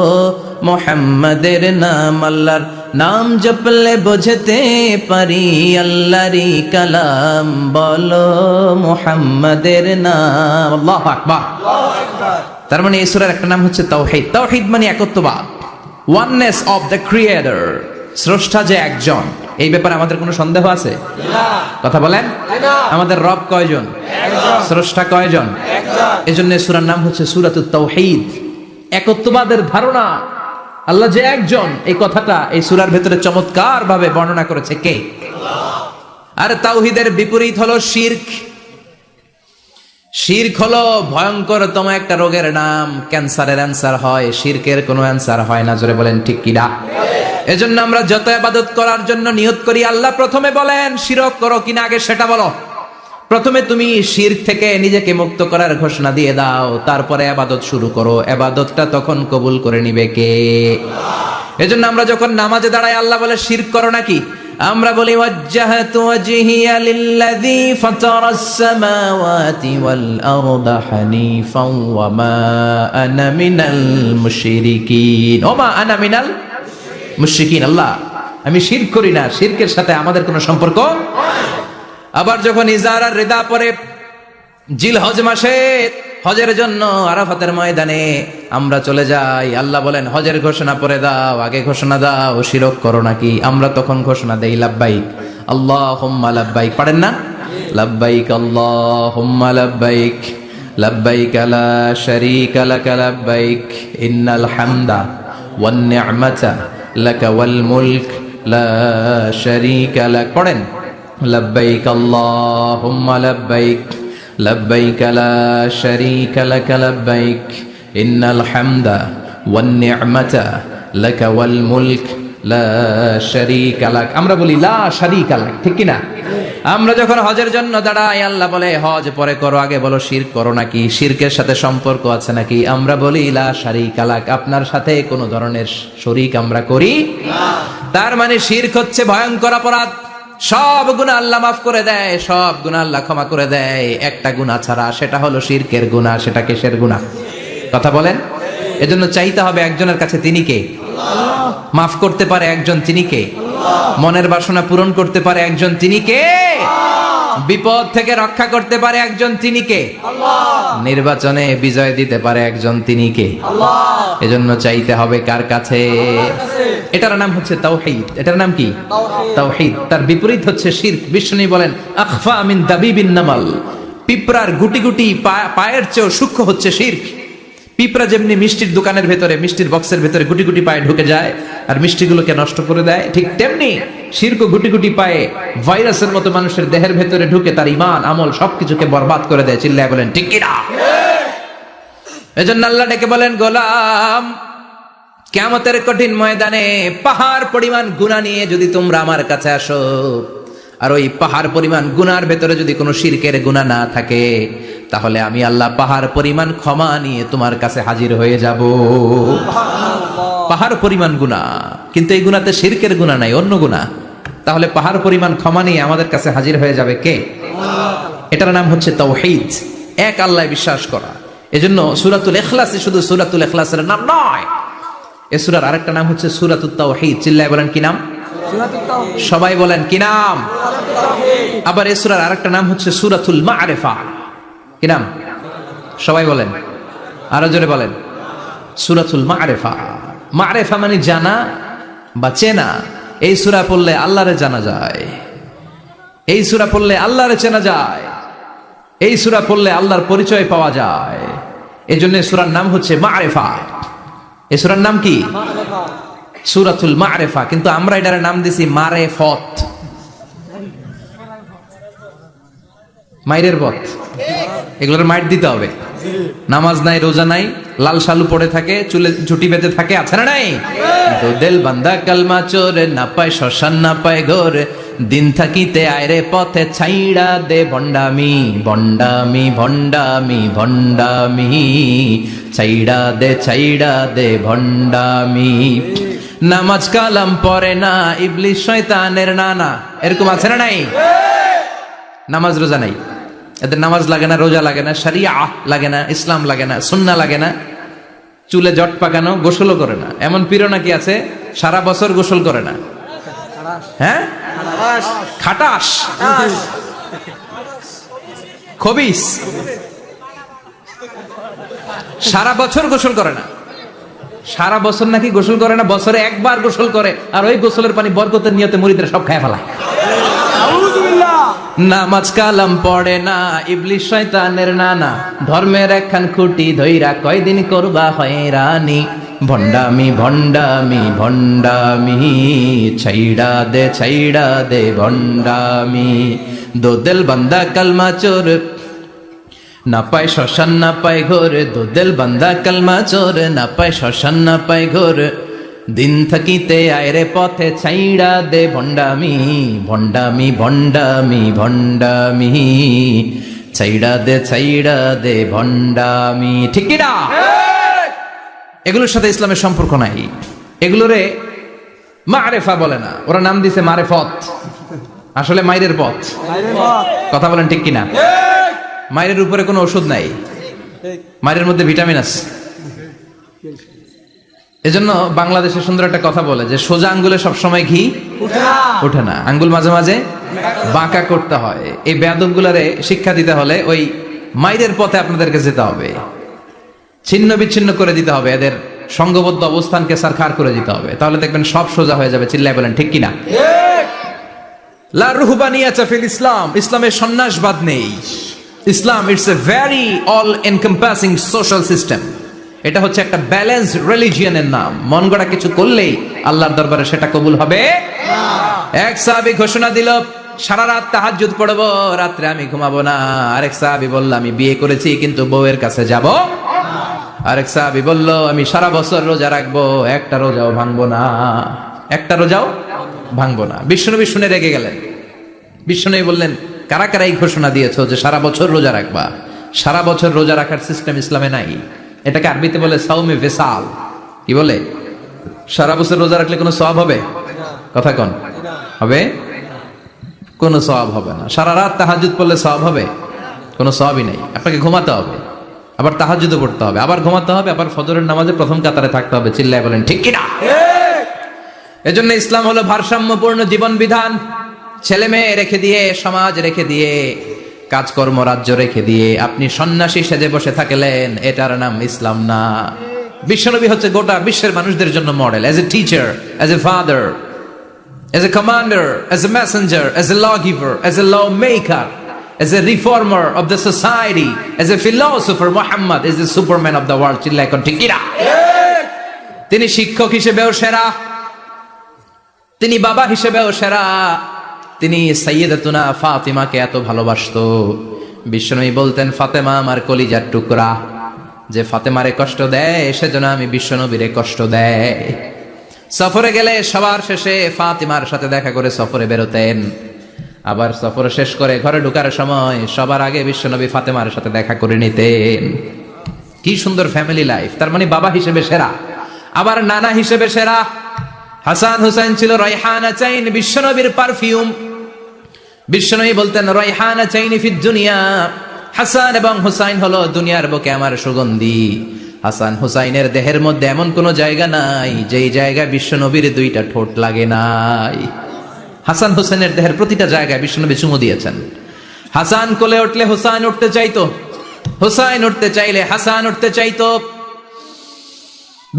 মুহাম্মাদের নাম। আল্লাহর নাম জপলে বুঝতে পারি আল্লাহরই কালাম, বলো মুহাম্মাদের নাম। আল্লাহু আকবার। তার মানে এই সূরার একটা নাম হচ্ছে তাওহীদ। তাওহীদ মানে একত্ববাদ, ওয়াননেস অফ দ্য ক্রিয়েটর। স্রষ্টা যে একজন, এই ব্যাপারে আমাদের কোনো সন্দেহ আছে? কথা বলেন। আমাদের রব কয়জন? স্রষ্টা কয়জন? এজন্য সূরার নাম হচ্ছে সূরাতুত তাওহীদ। একত্ববাদের ধারণা, আল্লাহ যে একজন, এই কথাটা এই সূরার ভেতরে চমৎকার ভাবে বর্ণনা করেছে কে? আর তাওহীদের বিপরীত হলো শিরক। শিরক হলো ভয়ঙ্করতম একটা রোগের নাম। ক্যান্সারের অ্যান্সার হয়, শিরকের কোনো অ্যান্সার হয় না। জোরে বলেন ঠিক কিনা? এজন্য আমরা যত ইবাদত করার জন্য নিয়ত করি, আল্লাহ প্রথমে বলেন শিরক করো কিনা আগে সেটা বলো। প্রথমে তুমি শিরক থেকে নিজেকে মুক্ত করার ঘোষণা দিয়ে দাও, তারপরে ইবাদত শুরু করো। ইবাদতটা তখন কবুল করে নিবে কে? এজন্য আমরা যখন নামাজে দাঁড়াই আল্লাহ বলে শিরক করো নাকি? আমরা বলি ওয়াজ্জাহাতু ওয়াজহিয়া লিল্লাযী ফাতারাস সামাওয়াতি ওয়াল আরদা হানিফাও ওয়া মা আনা মিনাল মুশরিকিন। ওমা আনা মিনাল মুশরিকিন। আল্লাহ আমি শিরক করি না, শিরকের সাথে আমাদের কোনো সম্পর্ক। আবার যখন ইজার আর রিদা পরে জিলহজ মাসে হজের জন্য আরাফাতের ময়দানে আমরা চলে যাই, আল্লাহ বলেন হজের ঘোষণা পরে দাও, আগে ঘোষণা দাও শিরক করো নাকি? আমরা তখন ঘোষণা দেই লাব্বাইক আল্লাহুম্মা লাব্বাইক। পারেন না? লাব্বাইক আল্লাহুম্মা লাব্বাইক, লাব্বাইক লা শারীকা লাক লাব্বাইক, ইন্নাল হামদা ওয়ান নি'মাতা লাকা ওয়াল মুলক লা শারীকা লাক। পড়েন লাব্বাইক আল্লাহুম্মা লাব্বাইক, লাব্বাইক লা শারীকা লাক লাব্বাইক, ইন্নাল হামদা ওয়ান নি'মাতা লাকা ওয়াল মুলক লা শারীকা লাক। আমরা বলি লা শারীকা লাক, ঠিক কি না? আমরা যখন হজের জন্য দাঁড়াই আল্লাহ বলে হজ পরে করো, আগে বলো শিরক করো নাকি? শিরকের সাথে সম্পর্ক আছে নাকি? আমরা বলি লা শারীকা লাক, আপনার সাথে কোনো ধরনের শরীক আমরা করি না। তার মানে শিরক হচ্ছে ভয়ঙ্কর অপরাধ। সব গুনাহ আল্লাহ মাফ করে দেয়, সব গুনাহ আল্লাহ ক্ষমা করে দেয়, একটা গুনাহ ছাড়া, সেটা হলো শিরকের গুনাহ। সেটা কিসের গুনাহ? কথা বলেন। এজন্য চাইতে হবে একজনের কাছে, তিনি কে? আল্লাহ। মাফ করতে পারে একজন, তিনি কে? আল্লাহ। মনের বাসনা পূরণ করতে পারে একজন, তিনি কে? আল্লাহ। বিপদ থেকে রক্ষা করতে পারে একজন, তিনি কে? আল্লাহ। নির্বাচনে বিজয় দিতে পারে একজন, তিনি কে? আল্লাহ। এজন্য চাইতে হবে কার কাছে? এটার নাম হচ্ছে তাওহীদ। এটার নাম কি? তাওহীদ। তার বিপরীত হচ্ছে শিরক। বিষ্ণু বলেন আখফা মিন দাবিবিন নামাল, পিঁপড়ার গুটি গুটি পায়ের চেয়েও সূক্ষ্ম হচ্ছে শিরক। পিঁপড়া যেমনি মিষ্টির দোকানের ভেতরে, মিষ্টির বক্সের ভেতরে গুটি গুটি পায়ে ঢুকে যায় আর মিষ্টিগুলোকে নষ্ট করে দেয়, ঠিক তেমনি শিরক গুটি গুটি পায়ে ভাইরাসের মতো মানুষের দেহের ভেতরে ঢুকে তার ঈমান আমল সবকিছুকে বরবাদ করে দেয়। চিল্লায় বলেন ঠিক কি না? এজন্য আল্লাহ ডেকে বলেন গোলাম, কিয়ামতের কঠিন ময়দানে পাহাড় পরিমাণ গুনাহ নিয়ে যদি তোমরা আমার কাছে আসো, আর ওই পাহাড় পরিমাণ গুনার ভেতরে যদি কোনো শিরকের গুনাহ না থাকে, তাহলে আমি আল্লাহ পাহাড় পরিমাণ ক্ষমা নিয়ে তোমার কাছে হাজির হয়ে যাব। পাহাড় পরিমাণ গুনাহ, কিন্তু এই গুনাতে শিরকের গুনাহ নাই, অন্য গুনাহ। তাহলে পাহাড় পরিমাণ ক্ষমা নিয়ে আমাদের কাছে হাজির হয়ে যাবে কে? এটার নাম হচ্ছে তাওহীদ, এক আল্লাহ বিশ্বাস করা। এজন্য সূরাতুল ইখলাস শুধু সূরাতুল ইখলাসের নাম নয়, এই সূরার আরেকটা নাম হচ্ছে সূরাতুত তাওহীদ। চিল্লায় বলেন কি নাম? সবাই বলেন কি নাম? আবার এই সূরার আরেকটা নাম হচ্ছে সূরাতুল মা'রিফা। কি নাম? সবাই বলেন, আরো জোরে বলেন। সূরাতুল মা'রিফা। মা'রিফা মানে জানা বা চেনা। এই সূরা পড়লে আল্লাহরে জানা যায়, এই সূরা পড়লে আল্লাহরে চেনা যায়, এই সূরা পড়লে আল্লাহর পরিচয় পাওয়া যায়। এই জন্য সূরার নাম হচ্ছে মা'রিফা। এই সূরার নাম কি? সূরাতুল মা'রিফা। কিন্তু আমরা এটার নাম দিছি মারেফত। মাইরের পথ, এগুলোর মাইর দিতে হবে। নামাজ নাই, রোজা নাই, লাল শালু পড়ে থাকে, চুলে ঝুটি বেঁধে থাকে, আছে না নাই? দিল বান্দা কালমা চোর, না পায় শ্মশান না পায় ঘোর, দিন থাকিতে আয়রে পথে ছাইড়া দে ভণ্ডামি, ভণ্ডামি ভণ্ডামি ভণ্ডামি, ছাইড়া দে ভণ্ডামি। নামাজ কালাম পড়ে না, ইবলিশ শয়তানের নানা, এরকম আছে না নাই? নামাজ রোজা নাই, এদের নামাজ লাগে না, রোজা লাগে না, শরিয়া লাগে না, ইসলাম লাগে না, সুন্নাহ লাগে না, চুলে জট পাকানো, গোসলও করে না। এমন পীর নাকি আছে সারা বছর গোসল করে না, হ্যাঁ, খাটাস, খবিস, সারা বছর গোসল করে না। সারা বছর নাকি গোসল করে না, বছরে একবার গোসল করে, আর ওই গোসলের পানি বরকতের নিয়তে মুরিদরা সব খায় ফেলায়। নামাজ কালাম পড়ে না, ইবলিশ শয়তানের নানা, ধর্মের একখান খুঁটি ধইরা কয়দিন করবা হয়রানি, ভণ্ডামি ভণ্ডামি ভণ্ডামি, ছাইড়া দে ভণ্ডামি। দোদেল বান্দা কালমা চোর, না পায় শ্মশান না পায় ঘোর, দোদেল বান্দা কালমা চোর, না পায় শ্মশান না পায় ঘোর, দিন থাকিতে আয়রে পথে ছাইড়া দে ভণ্ডামি, ভণ্ডামি ভণ্ডামি ভণ্ডামি, ছাইড়া দে ভণ্ডামি। ঠিক কি না? এগুলোর সাথে ইসলামের সম্পর্ক নাই, এগুলোরে মারেফা বলে না, ওরা নাম দিছে মারেফত, আসলে মাইরের পথ। কথা বলেন ঠিক কিনা? মাইরের উপরে কোনো ওষুধ নাই, মাইরের মধ্যে ভিটামিন আছে। এজন্য বাংলাদেশে সুন্দর একটা কথা বলে যে সোজা আঙ্গুলে সবসময় ঘি ওঠে না, আঙ্গুল মাঝে মাঝে বাঁকা করতে হয়। এই বেয়াদবগুলারে শিক্ষা দিতে হলে ওই মাইরের পথে আপনাদেরকে যেতে হবে, ছিন্ন বিচ্ছিন্ন করে দিতে হবে, এদের সংঘবদ্ধ অবস্থানকে সারখার করে দিতে হবে, তাহলে দেখবেন সব সোজা হয়ে যাবে। চিল্লায় বলেন ঠিক কিনা? লা রুহবানিয়াতা ফিল ইসলাম, ইসলামের সন্ন্যাসবাদ নেই। Islam it's a very all encompassing social system. এটা হচ্ছে একটা ব্যালেন্সড রিলিজিয়নের নাম। মন গড়া কিছু করলেই আল্লাহর দরবারে সেটা কবুল হবে না। এক সাহাবী ঘোষণা দিল, সারা রাত তাহাজ্জুদ পড়ব, রাত্রে আমি ঘুমাবো না। আরেক সাহাবী বলল, আমি বিয়ে করেছি কিন্তু বউয়ের কাছে যাব না। আরেক সাহাবী বলল, আমি সারা বছর রোজা রাখবো, একটা রোজাও ভাঙবো না, একটা রোজাও ভাঙবো না। বিশ্বনবী শুনে রেগে গেলেন। বিশ্বনবী বললেন, কারা কারা এই ঘোষণা দিয়েছো যে সারা বছর রোজা রাখবা? সারা বছর রোজা রাখার সিস্টেম ইসলামে নাই। এটাকে আরবিতে বলে সাওমে ভিসাল। কি বলে? সারা বছর রোজা রাখলে কোনো সওয়াব হবে? কথা কোন হবে? কোনো সওয়াব হবে না। সারা রাত তাহাজ্জুদ পড়লে সওয়াব হবে? কোনো সওয়াবই নেই। আপনাকে ঘুমাতে হবে, আবার তাহাজ্জুদও পড়তে হবে, আবার ঘুমাতে হবে, আবার ফজরের নামাজে প্রথম কাতারে থাকতে হবে। চিল্লায় বলেন ঠিক কিনা? এজন্য ইসলাম হলো ভারসাম্যপূর্ণ জীবন বিধান। ছেলে মেয়ে রেখে দিয়ে, সমাজ রেখে দিয়ে, কাজকর্ম রাজ্য রেখে দিয়ে আপনি সন্ন্যাসী সেজে বসে থাকলেন, এটার নাম ইসলাম না। বিশ্বনবী হচ্ছে গোটা বিশ্বের মানুষদের জন্য model, as a teacher, as a father, as a commander, as a messenger, as a law giver, as a law maker, as a reformer of the society, as a philosopher, Muhammad is the superman of the world. চিল্লায় এখন ঠিক কিনা? তিনি শিক্ষক হিসেবেও সেরা, তিনি বাবা হিসেবেও সেরা। তিনি সাইয়্যিদাতুনা ফাতিমাকে এত ভালোবাসতো, বিশ্বনবী বলতেন, ফাতেমা আমার কলিজার টুকরা, যে ফাতেমারে কষ্ট দেয় সেজন্য আমি বিশ্বনবীরে কষ্ট দেয়। সফরে গেলে সবার শেষে ফাতিমার সাথে দেখা করে সফরে বেরোতেন, আবার সফর শেষ করে ঘরে ঢোকার সময় সবার আগে বিশ্বনবী ফাতেমার সাথে দেখা করে নিতেন। কি সুন্দর ফ্যামিলি লাইফ। তার মানে বাবা হিসেবে সেরা, আবার নানা হিসেবে সেরা। হাসান হুসাইন ছিল রায়হানা চাইন, বিশ্বনবীর পারফিউম। বিশ্বনবী বলতেন, রায়হানা চাইনি ফিদ দুনিয়া, হাসান এবং হুসাইন হলো দুনিয়ার বুকে আমার সুগন্ধি। হাসান হুসাইনের দেহের মধ্যে এমন কোন জায়গা নাই যেই জায়গায় বিশ্বনবীর দুইটা ঠোঁট লাগে নাই। হাসান হুসাইনের দেহের প্রতিটা জায়গায় বিশ্বনবী চুমু দিয়েছেন। হাসান কোলে উঠলে হুসাইন উঠতে চাইতো, হুসাইন উঠতে চাইলে হাসান উঠতে চাইতো।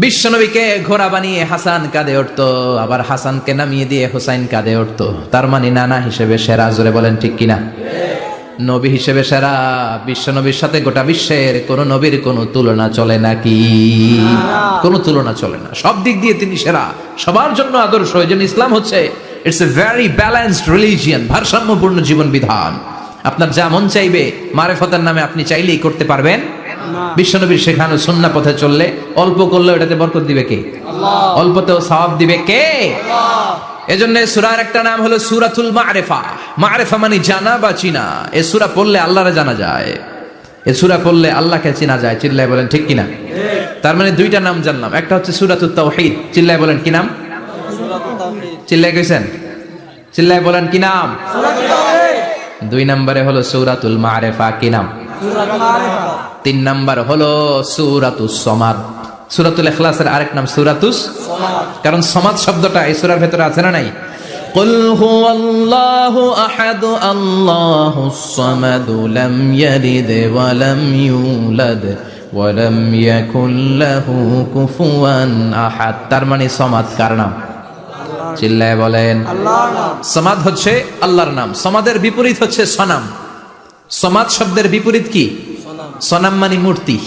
বিশ্বনবীকে ঘোড়া বানিয়ে হাসান কাঁধে উঠতো, আবার হাসানকে নামিয়ে দিয়ে হুসাইন কাঁধে উঠতো। তার মানে নানা হিসেবে সেরা। জোরে বলেন ঠিক কিনা? নবী হিসেবে সেরা। বিশ্বনবীর সাথে গোটা বিশ্বের কোন নবীর কোন তুলনা চলে নাকি? কোনো তুলনা চলে না। সব দিক দিয়ে তিনি সেরা, সবার জন্য আদর্শ। এই জন্য ইসলাম হচ্ছে it's a very balanced religion, ভারসাম্যপূর্ণ জীবন বিধান। আপনার যা মন চাইবে মারেফতের নামে আপনি চাইলেই করতে পারবেন বিশ্বনবীর শেখানো সুন্নাহ পথে চললে অল্প করলে এটাতে বরকত দিবে কে? আল্লাহ। অল্পতেও সওয়াব দিবে কে? আল্লাহ। এজন্য সূরার একটা নাম হলো সূরাতুল মারিফা। মারিফা মানে জানা বা চিনা। এই সূরা পড়লে আল্লাহরে জানা যায়, এই সূরা পড়লে আল্লাহকে চেনা যায়। চিল্লায় বলেন ঠিক কিনা? তার মানে দুইটা নাম জানলাম, একটা হচ্ছে সূরাতুত তাওহীদ। চিল্লায় বলেন কি নাম? সূরাতুত তাওহীদ। চিল্লায় কইছেন? চিল্লায় বলেন কি নাম? সূরাতুত তাওহীদ। দুই নম্বরে হলো সূরাতুল মারিফা, কি নাম? সূরাতুল মারিফা। তিন নম্বর হলো সূরাতুস সমাদ। সূরাতুল ইখলাসের আরেক নাম সূরাতুস সমাদ, কারণ সমাদ শব্দটা এই সূরার ভেতরে আছে না নাই? কুল হুয়াল্লাহু আহাদ আল্লাহুস সামাদ লাম ইয়ালিদ ওয়া লাম ইউলাদ ওয়া লাম ইয়াকুল লাহু কুফুয়ান আহাদ। তার মানে সমাদ কার নাম? চিল্লায় বলেন আল্লাহর নাম। সমাদ হচ্ছে আল্লাহর নাম। সমাদের বিপরীত হচ্ছে সনাম। সমাদ শব্দের বিপরীত কি? সনাম মানে মূর্তি।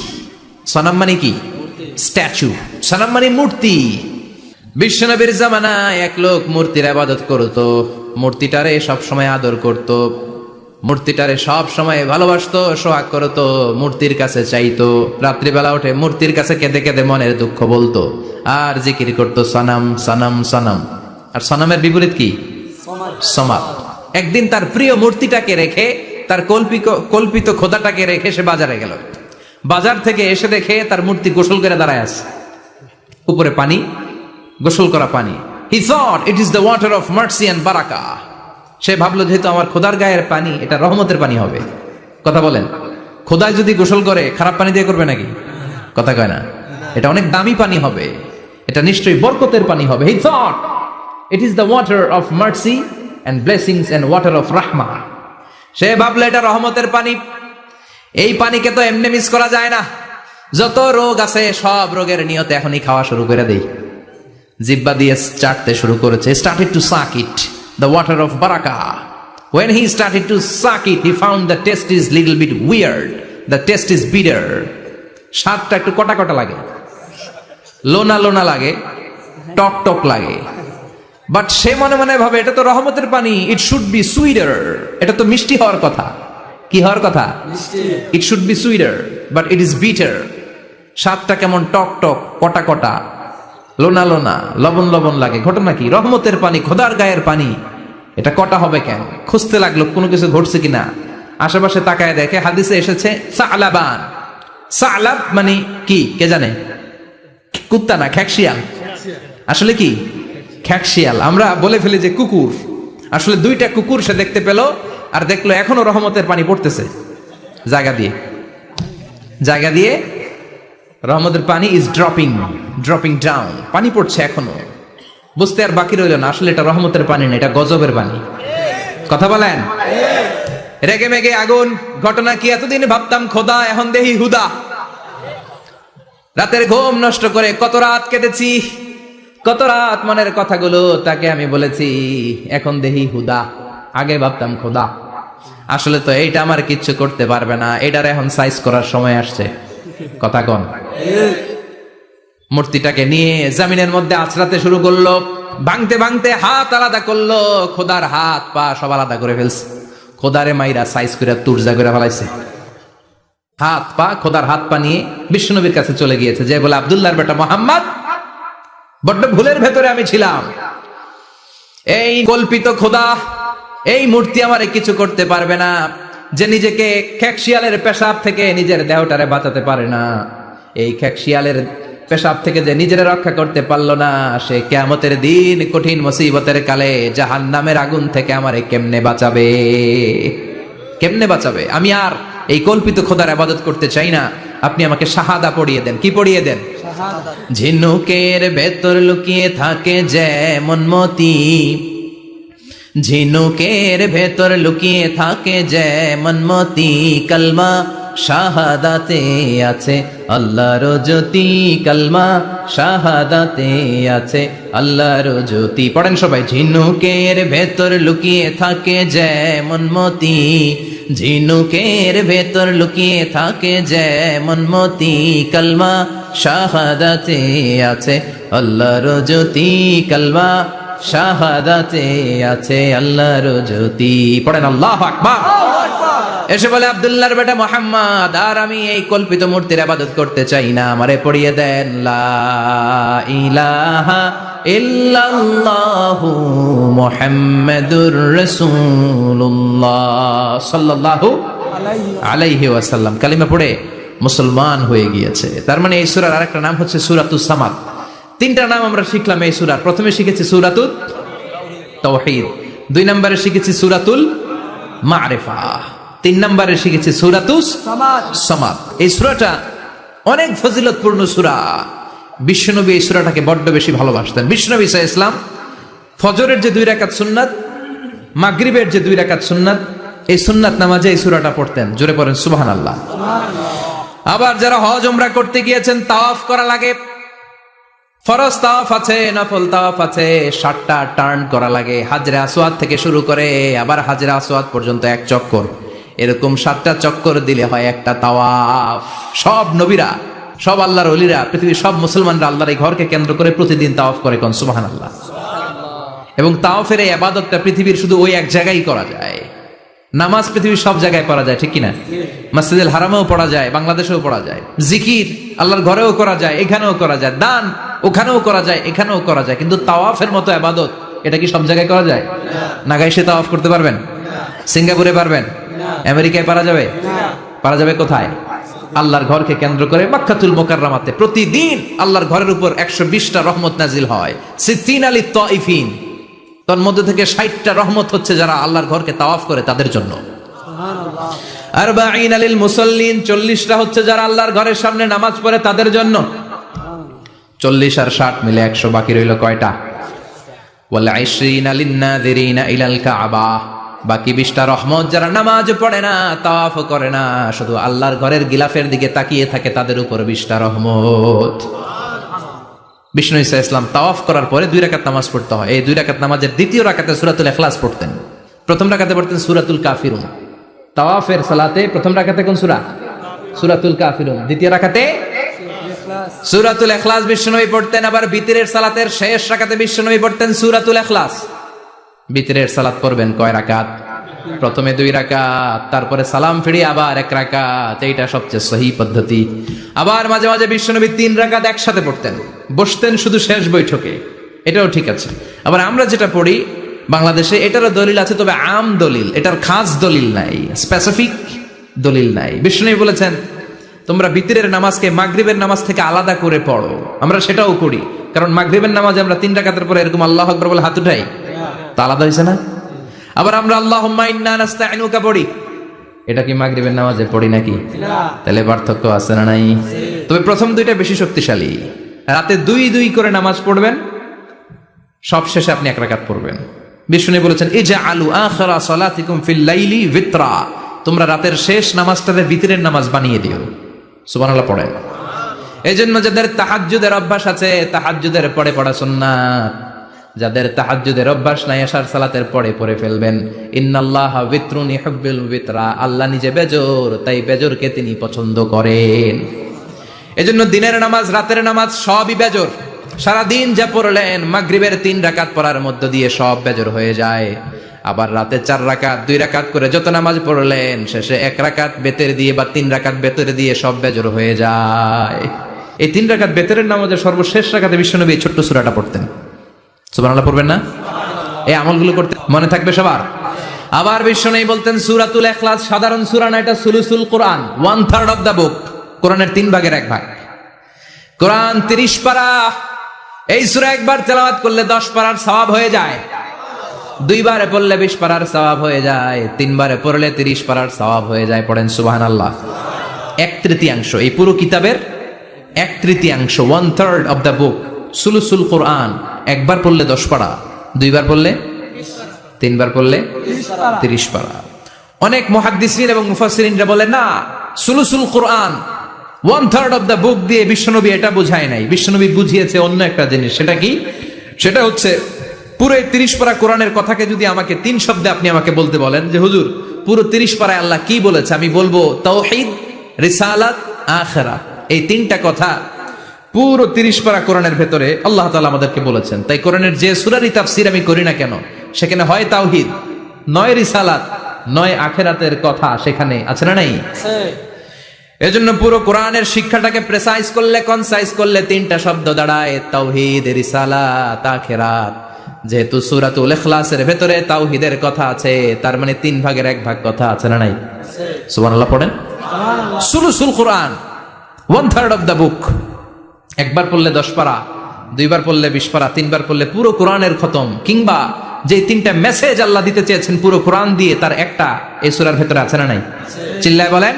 সনাম মানে কি? স্ট্যাচু। সনাম মানে মূর্তি। বিশ্বনবীর জামানায় এক লোক মূর্তির ইবাদত করত, মূর্তিটারে সব সময় আদর করত, মূর্তিটারে সব সময় ভালোবাসতো, সোহাগ করত, মূর্তির কাছে চাইতো। রাত্রিবেলা উঠে মূর্তির কাছে কেঁদে কেঁদে মনের দুঃখ বলতো আর জিকির করতো সনাম সনাম সনাম। আর সনামের বিপরীত কি? সমাদ। একদিন তার প্রিয় মূর্তিটাকে রেখে, তার কল্পিত খোদাটাকে রেখে সে বাজারে গেল। বাজার থেকে এসে দেখে তার মূর্তি গোসল করে দাঁড়ায় আছে, উপরে পানি, গোসল করা পানি। He thought it is the water of mercy and বারাকা। সে ভাবলো যেহেতু আমার খোদার গায়ের পানি, এটা রহমতের পানি হবে। কথা বলেন, খোদায় যদি গোসল করে খারাপ পানি দিয়ে করবে নাকি? কথা কয় না। এটা অনেক দামি পানি হবে, এটা নিশ্চয়ই বরকতের পানি হবে। He thought it is the water of mercy and blessings and water of rahmah। সে ভাবলো এটা রহমতের পানি, এই পানিকে তো এমনি মিস করা যায় না। যত রোগ আছে সব রোগের নিয়তে এখনই খাওয়া শুরু করে দেই। জিহ্বা দিয়ে চাটতে শুরু করেছে। Started to suck it, the water of barakah. When he started to suck it, he found the taste is little bit weird. The taste is bitter. স্বাদটা একটু কটা কটা লাগে, লোনা লোনা লাগে, টক টক লাগে। বাট সে মনে মনে ভাবে এটা তো রহমতের পানি, ইট শুড বি সুইটার। এটা তো মিষ্টি হওয়ার কথা। কি হওয়ার কথা? It should be sweeter, but it is bitter. স্বাদটা কেমন টক টক, কটা কটা, লোনা লোনা, লবণ লবণ লাগে। ঘটনা কি? রহমতের পানি, খোদার গায়ের পানি, এটা কটা হবে কেন? খুঁজতে লাগলো কোনো কিছু ঘটছে কিনা। আশেপাশে তাকায় দেখে হাদিসে এসেছে সালাবান। সালাব মানে কি কে জানে? কুত্তা না, খ্যাকশিয়াল। আসলে কি? খ্যাকশিয়াল। আমরা বলে ফেলি যে কুকুর, আসলে দুইটা কুকুর সে দেখতে পেল, আর দেখলো এখনো রহমতের পানি পড়তেছে জায়গা দিয়ে, জায়গা দিয়ে রহমতের পানি ইজ ড্রপিং ডাউন। পানি পড়ছে এখনো। বুঝতে আর বাকি রইল না আসলে এটা রহমতের পানি না, এটা গজবের পানি। কথা বলেন। রেগে মেগে আগুন। ঘটনা কি? এতদিন ভাবতাম খোদা, এখন দেহি হুদা। রাতের ঘুম নষ্ট করে কত রাত কেটেছি, কত রাত মনের কথাগুলো তাকে আমি বলেছি, এখন দেহি হুদা। আগে ভাবতাম খোদা, আসলে তো এইটা আমার কিচ্ছু করতে পারবে না, এটার এখন সাইজ করার সময় আসছে। কথা কন। মূর্তিটাকে নিয়ে জমিনের মধ্যে আছড়াতে শুরু করলো, ভাঙতে ভাঙতে হাত আলাদা করলো, খোদার হাত পা সব আলাদা করে ফেলছে। খোদারে মাইরা সাইজ করে তুরজা করে ফেলাইছে। হাত পা, খোদার হাত পা নিয়ে বিশ্বনবীর কাছে চলে গিয়েছে, যে বলে আব্দুল্লাহর বেটা মুহাম্মদ, বড্ড ভুলের ভেতরে আমি ছিলাম। এই কল্পিত খোদা, এই মূর্তি আমারে কিছু করতে পারবে না। যে নিজেকে খ্যাকশিয়ালের পেশাব থেকে নিজের দেহটারে বাঁচাতে পারে না, এই খ্যাকশিয়ালের পেশাব থেকে যে নিজের রক্ষা করতে পারলো না, সে কিয়ামতের দিন কঠিন মুসিবতের কালে জাহান্নামের আগুন থেকে আমারে কেমনে বাঁচাবে? কেমনে বাঁচাবে? আমি আর এই কল্পিত খোদার ইবাদত করতে চাই না। আপনি আমাকে শাহাদা পড়িয়ে দেন। কি পড়িয়ে দেন? ঝিনুকের ভেতর লুকিয়ে থাকে যেমন মতি, ঝিনুকের ভেতর লুকিয়ে থাকে যেমন মতি, কালমা শাহাদাতে আছে আল্লাহর জ্যোতি, কালমা শাহাদাতে আছে আল্লাহর জ্যোতি। পড়েন সবাই। ঝিনুকের ভেতর লুকিয়ে থাকে যেমন মতি, ঝিনুকের ভেতর লুকিয়ে থাকে যেমন মতি, কালমা শাহাদাতে আছে আল্লাহর জ্যোতি, কালমা শাহাদাতে আছে আল্লাহর জ্যোতি। পড়েন আল্লাহু আকবার। এসে বলে আব্দুল্লাহর বেটা মুহাম্মদ, আর আমি এই কল্পিত মূর্তির ইবাদত করতে চাই না, আমারে পড়িয়ে দেন লা ইলাহা ইল্লাল্লাহু মুহাম্মাদুর রাসূলুল্লাহ সাল্লাল্লাহু আলাইহি ওয়াসাল্লাম কালিমা পড়ে মুসলমান হয়ে গিয়েছে। তার মানে এই সূরার আরেকটা নাম হচ্ছে সূরাতুস সামাদ। তিনটা নাম আমরা শিখলাম এই সূরার। প্রথমে শিখেছি সূরাতুত তাওহীদ, 2 নম্বরে শিখেছি সূরাতুল মারিফা, 3 নম্বরে শিখেছি সূরাতুস সামাদ। এই সূরাটা অনেক ফজিলতপূর্ণ সূরা। বিশ্বনবী এই সূরাটাকে বড্ড বেশি ভালোবাসতেন। বিশ্বনবী সাল্লাল্লাহু আলাইহি ওয়াসাল্লাম ফজরের যে 2 রাকাত সুন্নাত, মাগরিবের যে 2 রাকাত সুন্নাত, এই সুন্নাত নামাজে এই সূরাটা পড়তেন। জোরে পড়েন সুবহানাল্লাহ। আবার যারা হজ উমরা করতে গিয়েছেন, তাওয়াফ করা লাগে, ফরজ তাওয়াফ আছে, নফল তাওয়াফ আছে, 7টা টার্ন করা লাগে। হাজরে আসওয়াদ থেকে শুরু করে আবার হাজরে আসওয়াদ পর্যন্ত 1 চক্কর, এরকম 7টা চক্কর দিলে হয় একটা তাওয়াফ। সব নবীরা, সব আল্লাহর ওলিরা, পৃথিবীর সব মুসলমানরা আল্লাহর এই ঘরকে কেন্দ্র করে প্রতিদিন তাওয়াফ করে, কোন সুবহানাল্লাহ। এবং তাওয়াফের এই ইবাদতটা পৃথিবীর শুধু ওই এক জায়গায় করা যায়। নামাজ পৃথিবীর সব জায়গায় পড়া যায়, ঠিক কিনা? মসজিদুল হারামেও পড়া যায়, বাংলাদেশেও পড়া যায়। জিকির আল্লাহর ঘরেও করা যায়, এখানেও করা যায়। দান ওখানেও করা যায়, এখানেও করা যায়। কিন্তু তাওয়াফের মতো ইবাদত, এটা কি সব জায়গায় করা যায়? নাগাইশে তাওয়াফ করতে পারবেন? সিঙ্গাপুরে পারবেন? আমেরিকায় পারা যাবে? পারা যাবে কোথায়? আল্লাহর ঘরকে কেন্দ্র করে মক্কাতুল মুকাররমাতে প্রতিদিন আল্লাহর ঘরের উপর 120টা রহমত নাজিল হয়। সিদ্দিন আলী তাইফিন, তার মধ্যে থেকে 60টা রহমত হচ্ছে যারা আল্লাহর ঘরকে তাওয়াফ করে তাদের জন্য। সুবহানাল্লাহ। আরবাঈন লিল মুসাল্লিন, 40টা হচ্ছে যারা আল্লাহর ঘরের সামনে নামাজ পড়ে তাদের জন্য। 40 আর 60 মিলে 100, বাকি রইল কয়টা? ওয়াল 20 লিন নাযিরিনা ইলাল কাবা, বাকি 20টা রহমত যারা নামাজ পড়ে না, তাওয়াফ করে না, শুধু আল্লাহর ঘরের গিলাফের দিকে তাকিয়ে থাকে, তাদের উপর 20টা রহমত। বিষ্ণু ঈসা ইসলাম তাওয়াফ করার পরে 2 রাকাত নামাজ পড়তে হয়। এই 2 রাকাত নামাজের দ্বিতীয় রাকাতে সূরাতুল ইখলাস পড়তেন, প্রথম রাকাতে পড়তেন সূরাতুল কাফিরুন। তাওয়াফের সালাতে প্রথম রাকাতে কোন সূরা? সূরাতুল কাফিরুন। দ্বিতীয় রাকাতে সূরাতুল ইখলাস বিষ্ণুনবী পড়তেন। আবার বিতরের সালাতের শেষ রাকাতে বিষ্ণুনবী পড়তেন সূরাতুল ইখলাস। বিতরের সালাত পড়বেন কয় রাকাত? প্রথমে 2 রাকাত, তারপরে সালাম ফিরিয়ে আবার 1 রাকাত। এইটা সবচেয়ে সহি পদ্ধতি। আবার মাঝে মাঝে বিশ্বনবী 3 রাকাত একসাথে পড়তেন, বসতেন শুধু শেষ বৈঠকে, এটাও ঠিক আছে। আবার আমরা যেটা পড়ি বাংলাদেশে, এটারও দলিল আছে, তবে আম দলিল, এটার খাস দলিল নাই, স্পেসিফিক দলিল নাই। বিষ্ণু বলেছেন তোমরা বিতরের নামাজকে মাগরিবের নামাজ থেকে আলাদা করে পড়ো। আমরা সেটাও করি, কারণ মাগরিবের নামাজে আমরা 3 রাকাতের পরে এরকম আল্লাহু আকবার বলে হাত উঠাই, তা আলাদা হয়েছে না? আবার আমরা আল্লাহুম্মা ইন্না নাস্তাইনুকা পড়ি, এটা কি মাগরিবের নামাজে পড়ি নাকি? তাহলে পার্থক্য আছে না নাই? তবে প্রথম 2টা বেশি শক্তিশালী। রাতে 2 করে নামাজ পড়বেন, সব শেষে আপনি 1 রাকাত পড়বেন। বিষ্ণু বলেছেন ইজআলু আখিরা সালাতিকুম ফিল লাইলি বিতরা, তোমরা রাতের শেষ নামাজটাকে বিতরের নামাজ বানিয়ে দিও। সুবহানাল্লাহ পড়েন। এজন্য যাদের তাহাজ্জুদের অভ্যাস আছে, তাহাজ্জুদের পরে পড়া সুন্নাত। যাদের তাহাজ্জুদের অভ্যাস নাই, আশার সালাতের পরে পড়ে ফেলবেন। ইন্নাল্লাহা বিতরুন ইউহিব্বুল বিতরা, আল্লাহ নিজে বেজোর, তাই বেজোরকে তিনি পছন্দ করেন। এজন্য দিনের নামাজ, রাতের নামাজ সবই বেজোর। সারা দিন যা পড়লেন, মাগরিবের 3 রাকাত পড়ার মধ্য দিয়ে সব বেজোর হয়ে যায়। আবার রাতে 4 রাকাত, 2 রাকাত করে যত নামাজ পড়লেন, শেষে 1 রাকাত বেতের দিয়ে বা 3 রাকাত বেতের দিয়ে সব বেজোর হয়ে যায়। এই 3 রাকাত বেতের নামাজের সর্বশেষ রাকাতে বিশ্বনবী এই ছোট্ট সূরাটা পড়তেন। সুবহানাল্লাহ পড়বেন না? এই আমলগুলো করতে মনে থাকবে সবার। আবার বিশ্বনবী বলতেন সূরাতুল ইখলাস সাধারণ সূরা না, এটা সুলুসুল কোরআন, 1/3 অফ দা বুক। কোরআনের 3 ভাগের 1 ভাগ। কোরআন 30 পারা। এই সূরা একবার তেলাওয়াত করলে 10 পারার সওয়াব হয়ে যায়। 2 বারে পড়লে 20 পারার সওয়াব হয়ে যায়। 3 বারে পড়লে 30 পারার সওয়াব হয়ে যায়। পড়েন সুবহানাল্লাহ। 1/3 এই পুরো কিতাবের 1/3, 1/3 অফ দা বুক সুলুসুল কোরআন। একবার পড়লে 10 পারা, 2 বার পড়লে 3 বার পড়লে 30 পারা। অনেক মুহাদ্দিসিন এবং মুফাসসিরিনরা বলে না, সুলুসুল কোরআন 1/3 অফ দা বুক দিয়ে বিশ্বনবী এটা বুঝায় নাই। বিশ্বনবী বুঝিয়েছে অন্য একটা জিনিস। সেটা কি? সেটা হচ্ছে পুরো 30 পারা কোরআনের কথাকে যদি আমাকে 3 শব্দে আপনি আমাকে বলতে বলেন যে হুজুর পুরো 30 পারায় আল্লাহ কি বলেছে, আমি বলবো তাওহীদ, রিসালাত, আখিরাত। এই 3টা কথা পুরো 30 পারা কোরআনের ভেতরে আল্লাহ তাআলা আমাদেরকে বলেছেন। তাই কোরআনের যে সূরারই তাফসীর আমি করি না কেন, সেখানে হয় তাওহীদ, নয় রিসালাত, নয় আখেরাতের কথা সেখানে আছে না নাই? এজন্য পুরো কোরআনের শিক্ষাটাকে প্রেসাইজ করলে, কনসাইজ করলে তিনটা শব্দ দাঁড়ায়, তাওহীদ, রিসালাত, আখিরাত। যেহেতু সূরাতুল ইখলাসের ভেতরে তাওহীদের কথা আছে, তার মানে 3 ভাগের 1 ভাগ কথা আছে না নাই? সুবহানাল্লাহ পড়েন। সুলুসুল কোরআন, 1/3 অফ দ্য বুক। একবার পড়লে 10 পারা, দুইবার পড়লে 20 পারা, তিনবার পড়লে পুরো কোরআনের খতম। কিংবা যে 3টা মেসেজ আল্লাহ দিতে চেয়েছেন পুরো কোরআন দিয়ে, তার একটা এই সূরার ভেতরে আছে না নাই? চিল্লায় বলেন।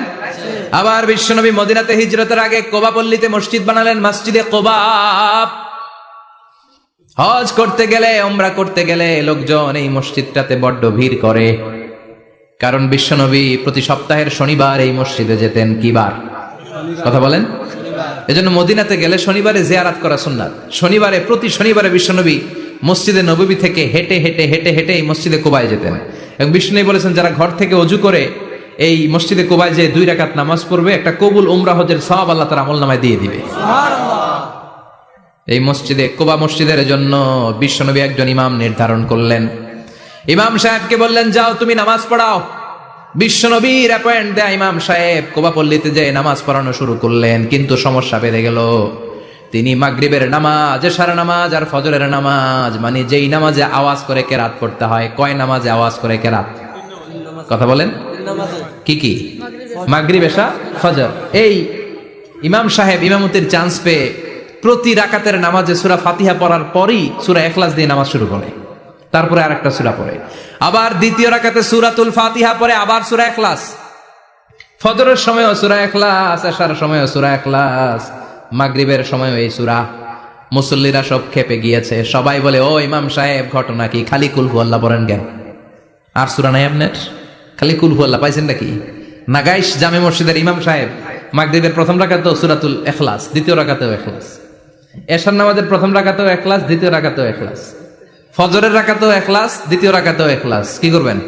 আবার বিশ্বনবী মদিনাতে হিজরতের আগে কোবা পল্লীতে মসজিদ বানালেন, মসজিদে কোবা। হজ করতে গেলে, উমরা করতে গেলে লোকজন এই মসজিদটাতে বড্ড ভিড় করে, কারণ বিশ্বনবী প্রতি সপ্তাহের শনিবার এই মসজিদে যেতেন। কি বার? কথা বলেন। এজন্য মদিনাতে গেলে শনিবারে জিয়ারাত করা সুন্নাত। শনিবারে, প্রতি শনিবারে বিশ্বনবী মসজিদে নববী থেকে হেঁটে হেঁটে হেঁটে হেঁটে এই মসজিদে কোবায় যেতেন। এবং বিশ্বনবী বলেছেন, যারা ঘর থেকে ওযু করে এই মসজিদে কোবায় যে 2 রাকাত নামাজ পড়বে, একটা কবুল উমরা হজের সওয়াব আল্লাহ তার আমলনামায় দিয়ে দিবে। এই মসজিদে, কোবা মসজিদের জন্য বিশ্বনবী একজন ইমাম নির্ধারণ করলেন। ইমাম সাহেবকে বললেন, যাও তুমি নামাজ পড়াও। বিশ্বনবীর অ্যাপয়েন্ট দেয়া ইমাম সাহেব কোবা পল্লীতে যে নামাজ পড়ানো শুরু করলেন, কিন্তু সমস্যা বেড়ে গেল। তিনি মাগরিবের নামাজ, এশার নামাজ আর ফজরের নামাজ, মানে যেই নামাজে আওয়াজ করে কেরাত পড়তে হয়, কয় নামাজে আওয়াজ করে কেরাত? কথা বলেন। কি কি? মাগরিব, এশা, ফজর। এই ইমাম সাহেব ইমামতির চান্স পেয়ে প্রতি রাকাতের নামাজে সূরা ফাতিহা পড়ার পরই সূরা ইখলাস দিয়ে নামাজ শুরু করে, তারপরে আরেকটা সূরা পড়ে, আবার দ্বিতীয় রাকাতে সূরাতুল ফাতিহা পড়ে, আবার সূরা ইখলাস। ফজরের সময়ও সূরা ইখলাস, এশার সময়ও সূরা ইখলাস, মাগরিবের সময়ও এই সূরা। মুসল্লিরা সব খেপে গিয়েছে, সবাই বলে, ও ইমাম সাহেব, ঘটনা কি? খালি কুল হুয়াল্লাহ পড়েন কেন? আর সূরা নাই আপনার? খালি কুল হুয়াল্লাহ পাইছেন নাকি? নাগাইশ জামে মসজিদের ইমাম সাহেব মাগরিবের প্রথম রাকাতেও সূরাতুল ইখলাস, দ্বিতীয় রাকাতেও ইখলাস, এশার নামাজের প্রথম রাকাতেও ইখলাস, দ্বিতীয় রাকাতেও ইখলাস, ফজরের রাকাতেও ইখলাস, দ্বিতীয় রাকাতেও ইখলাস। কি করবেন?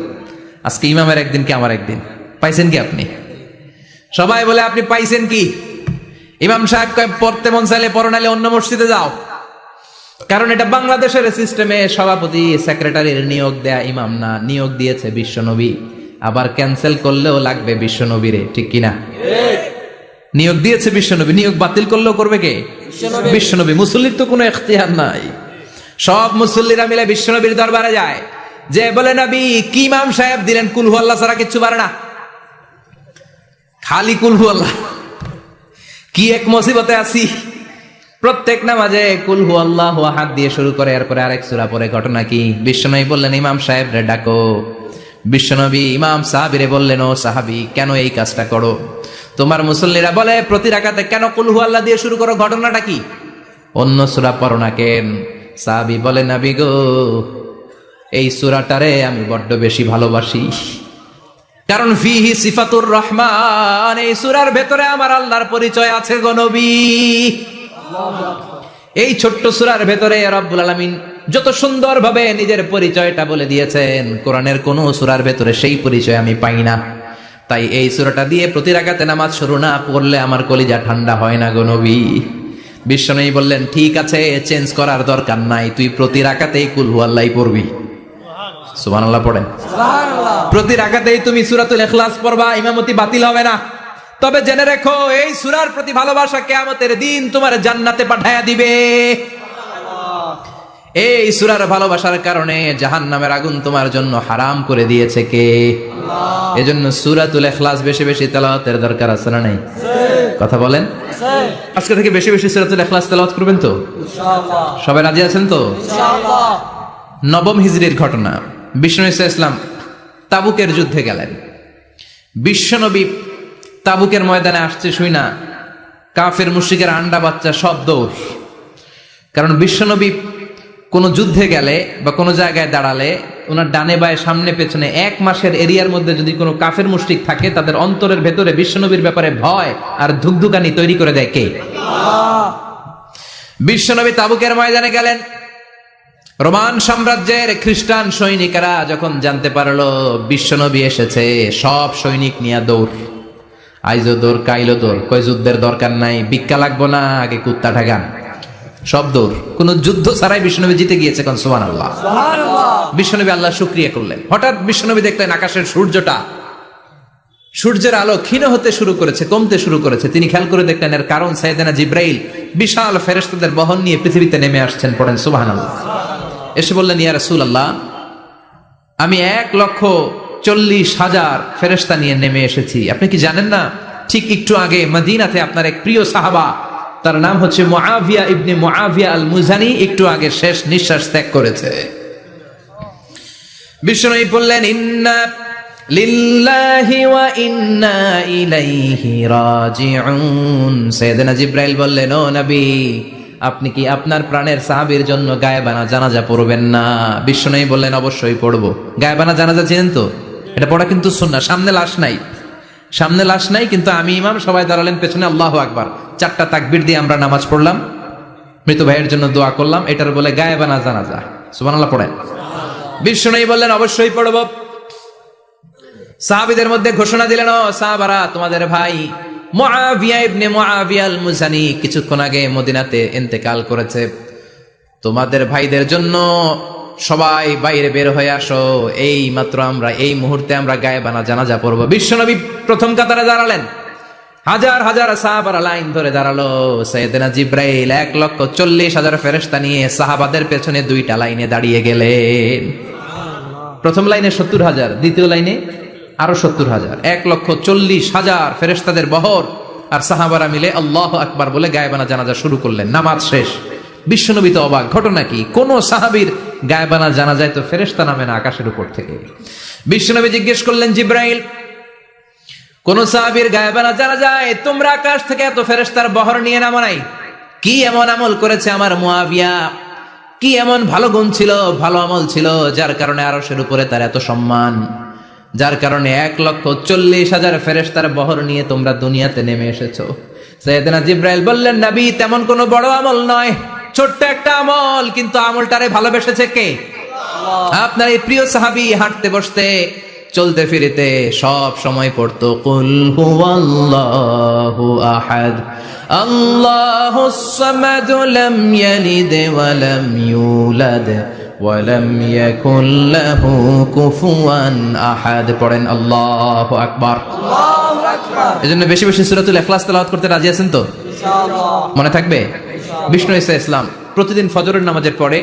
আজকে ইমামের একদিন কি আমার একদিন। পাইছেন কি আপনি? সবাই বলে, আপনি পাইছেন কি? ইমাম সাহেব কয়, পড়তে মন চাইলে পড়ো, নাইলে অন্য মসজিদে যাও। কারণ এটা বাংলাদেশের সিস্টেমে সভাপতি সেক্রেটারির নিয়োগ দেয়া ইমাম না, নিয়োগ দিয়েছে বিশ্বনবী। আবার ক্যান্সেল করলেও লাগবে বিশ্বনবীরে, ঠিক কিনা? নিয়োগ দিয়েছে বিশ্বনবী, নিয়োগ বাতিল করলেও করবে কে? বিশ্বনবী। মুসল্লির তো কোনো ইখতিয়ার নাই। সব মুসল্লিরা মিলে বিশ্বনবীর দরবারে যায়, যে বলে, নবী কি ইমাম সাহেব দিলেন, কুল হুয়াল্লাহ ছাড়া কিচ্ছু পারে না, খালি কুল হুয়াল্লাহ। কি এক মুসিবতে আছি, প্রত্যেক নামাজে কুল হুয়াল্লাহু আহাদ দিয়ে শুরু করে, এরপরে আরেক সূরা পড়ে। ঘটনা কি? বিশ্বনবী বললেন, ইমাম সাহেব রে ডাকো। বিশ্বনবী ইমাম সাহাবীরে বললেন, ও সাহাবী, কেন এই কাজটা করো? তোমার মুসল্লিরা বলে, প্রতি রাকাতে কেন কুল হুয়াল্লাহ দিয়ে শুরু করো, ঘটনাটা কি? অন্য সূরা পড়ো না কেন? সাহাবী বলে, নবী গো, এই সূরাটারে আমি বড্ড বেশি ভালোবাসি, কারণ ফিহি সিফাতুর রহমান, এই সূরার ভেতরে আমার আল্লাহর পরিচয় আছে গো নবী। এই ছোট্ট সূরার ভেতরে রব্বুল আলামিন যত সুন্দরভাবে নিজের পরিচয়টা বলে দিয়েছেন, কোরআনের কোন সূরার ভেতরে সেই পরিচয় আমি পাই না। তাই এই সূরাটা দিয়ে প্রতি রাকাতে নামাজ শুরু না পড়লে আমার কলিজা ঠান্ডা হয় না গো নবী। বিশ্বনবী বললেন, ঠিক আছে, চেঞ্জ করার দরকার নাই, তুই প্রতি রাকাতেই কুল হুয়াল্লাহ পড়বি। সুবহানাল্লাহ পড়েন। প্রতি রাকাতেই তুমি সূরাতুল ইখলাস পড়বা, ইমামতি বাতিল হবে না। তবে জেনে রেখো, এই সূরার প্রতি ভালোবাসা কিয়ামতের দিন তোমার জান্নাতে পাঠায়া দিবে। এই সূরার ভালোবাসার কারণে জাহান্নামের আগুন তোমার জন্য হারাম করে দিয়েছে কে? আল্লাহ। এজন্য সূরাতুল ইখলাস বেশি বেশি তেলাওয়াতের দরকার আছে না নাই? কথা বলেন। আজকে থেকে বেশি বেশি সূরাতুল ইখলাস তেলাওয়াত করবেন তো ইনশাআল্লাহ? সবাই রাজি আছেন তো ইনশাআল্লাহ? নবম হিজরির ঘটনা। বিষ্ণু ইসলাম তাবুকের যুদ্ধে গেলেন। বিশ্বনবী তাবুকের ময়দানে আসছে শুই না, কাফের মুশরিকের আন্ডা বাচ্চা সব দৌড়। কারণ বিশ্বনবী কোন যুদ্ধে গেলে বা কোন জায়গায় দাঁড়ালে ওনার ডানে বায়ে সামনে পেছনে 1 মাসের এরিয়ার মধ্যে যদি কোনো কাফের মুশরিক থাকে, তাদের অন্তরের ভেতরে বিশ্বনবীর ব্যাপারে ভয় আর ধুকধুকানি তৈরি করে দেয় কে? আল্লাহ। বিশ্বনবী তাবুকের ময়দানে গেলেন। রোমান সাম্রাজ্যের খ্রিস্টান সৈনিকেরা যখন জানতে পারলো বিশ্বনবী এসেছে, সব সৈনিক নিয়ে দৌড়। আইজো দৌড়, কাইলো দৌড়, কয় যুদ্ধের দরকার নাই, ভিক্ষা লাগবো না, আগে কুত্তা ঠেকান। সব দৌড়, কোন যুদ্ধ ছাড়াই বিশ্বনবী জিতে গিয়েছে। কোন সুবহানাল্লাহ। বিশ্বনবী আল্লাহ শুকরিয়া করলেন। হঠাৎ বিশ্বনবী দেখলেন আকাশের সূর্যের আলো ক্ষীণ হতে শুরু করেছে, কমতে শুরু করেছে। তিনি খেয়াল করে দেখলেন এর কারণ সাইয়েদনা জিব্রাইল বিশাল ফেরেশতাদের বহন নিয়ে পৃথিবীতে নেমে আসছেন। পড়েন সুবহানাল্লাহ। এসে বললেন, ইয়া রাসূলুল্লাহ, আমি 1,40,000 ফেরেশতা নিয়ে নেমে এসেছি। আপনি কি জানেন না, ঠিক একটু আগে মদিনাতে আপনার এক প্রিয় সাহাবা, তার নাম হচ্ছে মুআবিয়া ইবনে মুআবিয়া আল মুজানি, একটু আগে শেষ নিঃশ্বাস ত্যাগ করেছে। বিশ্বনবী বললেন, ইন্না লিল্লাহি ওয়া ইন্না ইলাইহি রাজিউন। সাইয়েদনা জিব্রাইল বললেন, ও নবী, আপনি কি আপনার প্রাণের সাহাবীর জন্য গায়েবানা জানাজা পড়বেন না? বিশ্বনবী বললেন, অবশ্যই পড়বো। গায়েবানা জানাজা চেনেন তো? এটা পড়া কিন্তু সুন্নাহ। সামনে লাশ নাই, কিন্তু আমি ইমাম, সবাই দাঁড়ালেন পেছনে, আল্লাহু আকবার, 4টা তাকবীর দিয়ে আমরা নামাজ পড়লাম, মৃত ভাইয়ের জন্য দোয়া করলাম। এটার বলে গায়েবানা জানাজা। সুবহানাল্লাহ পড়েন। বিশ্বনবী বললেন, অবশ্যই পড়ব। সাহাবীদের মধ্যে ঘোষণা দিলেন, ও সাহাবারা, তোমাদের ভাই মুআবিয়া ইবনে মুআবিয়া আল মুজানি কিছুক্ষণ আগে মদিনাতে ইন্তেকাল করেছে। তোমাদের ভাইদের জন্য সবাই বাইরে বের হয়ে আসো, এই মাত্র আমরা এই মুহূর্তে আমরা গায়েবানা জানাজা পড়ব। বিশ্বনবী প্রথম কাতারে দাঁড়ালেন, হাজার হাজার সাহাবারা লাইন ধরে দাঁড়ালো। সাইয়েদনা জিব্রাইল 1,40,000 ফেরেশতা নিয়ে সাহাবাদের পেছনে 2টা লাইনে দাঁড়িয়ে গেলেন। প্রথম লাইনে 70,000, দ্বিতীয় লাইনে আরো 70,000, 1,40,000 ফেরেশতাদের বহর। আর সাহাবারা মিলে আল্লাহু আকবার বলে গায়েবানা জানাজা শুরু করলেন। নামাজ শেষ। বিশ্বনবী তো অবাক, ঘটনা কি? কোন সাহাবীর গায়েবানা জানাজায় তো ফেরেশতা নামে না আকাশের উপর থেকে। বিশ্বনবী জিজ্ঞেস করলেন, জিব্রাইল, কোন সাহাবীর গায়েবানা জানাজায় তোমরা আকাশ থেকে এত ফেরেশতার বহর নিয়ে নামো নাই? কি এমন আমল করেছে আমার মুআবিয়া? কি এমন ভালো গুণ ছিল, ভালো আমল ছিল, যার কারণে আরশের উপরে তার এত সম্মান, যার কারণে 1,40,000 ফেরেশতার বহর নিয়ে তোমরা দুনিয়াতে নেমে এসেছো? সাইয়েদনা জিব্রাইল বললেন, নবী, তেমন কোনো বড় আমল নয়, ছোট্ট একটা আমল, কিন্তু আমলটারে ভালোবেসেছে কে? আপনার এই প্রিয় সাহাবী হাঁটতে বসতে চলতে ফিরিতে সব সময় পড়তো, কুল হুয়াল্লাহু আহাদ আল্লাহুস সামাদ লাম ইয়ালিদ ওয়া লাম ইউলাদ ওয়া লাম ইয়াকুল লাহু কুফুয়ান আহাদ। পড়েন আল্লাহু আকবার। আল্লাহু আকবার। এজন্য বেশি বেশি সূরাতুল ইখলাস তেলাওয়াত করতে রাজি আছেন তো? ইনশাআল্লাহ। মনে থাকবে? বিষ্ণু ঈসা ইসলাম প্রতিদিন ফজরের নামাজের পরে,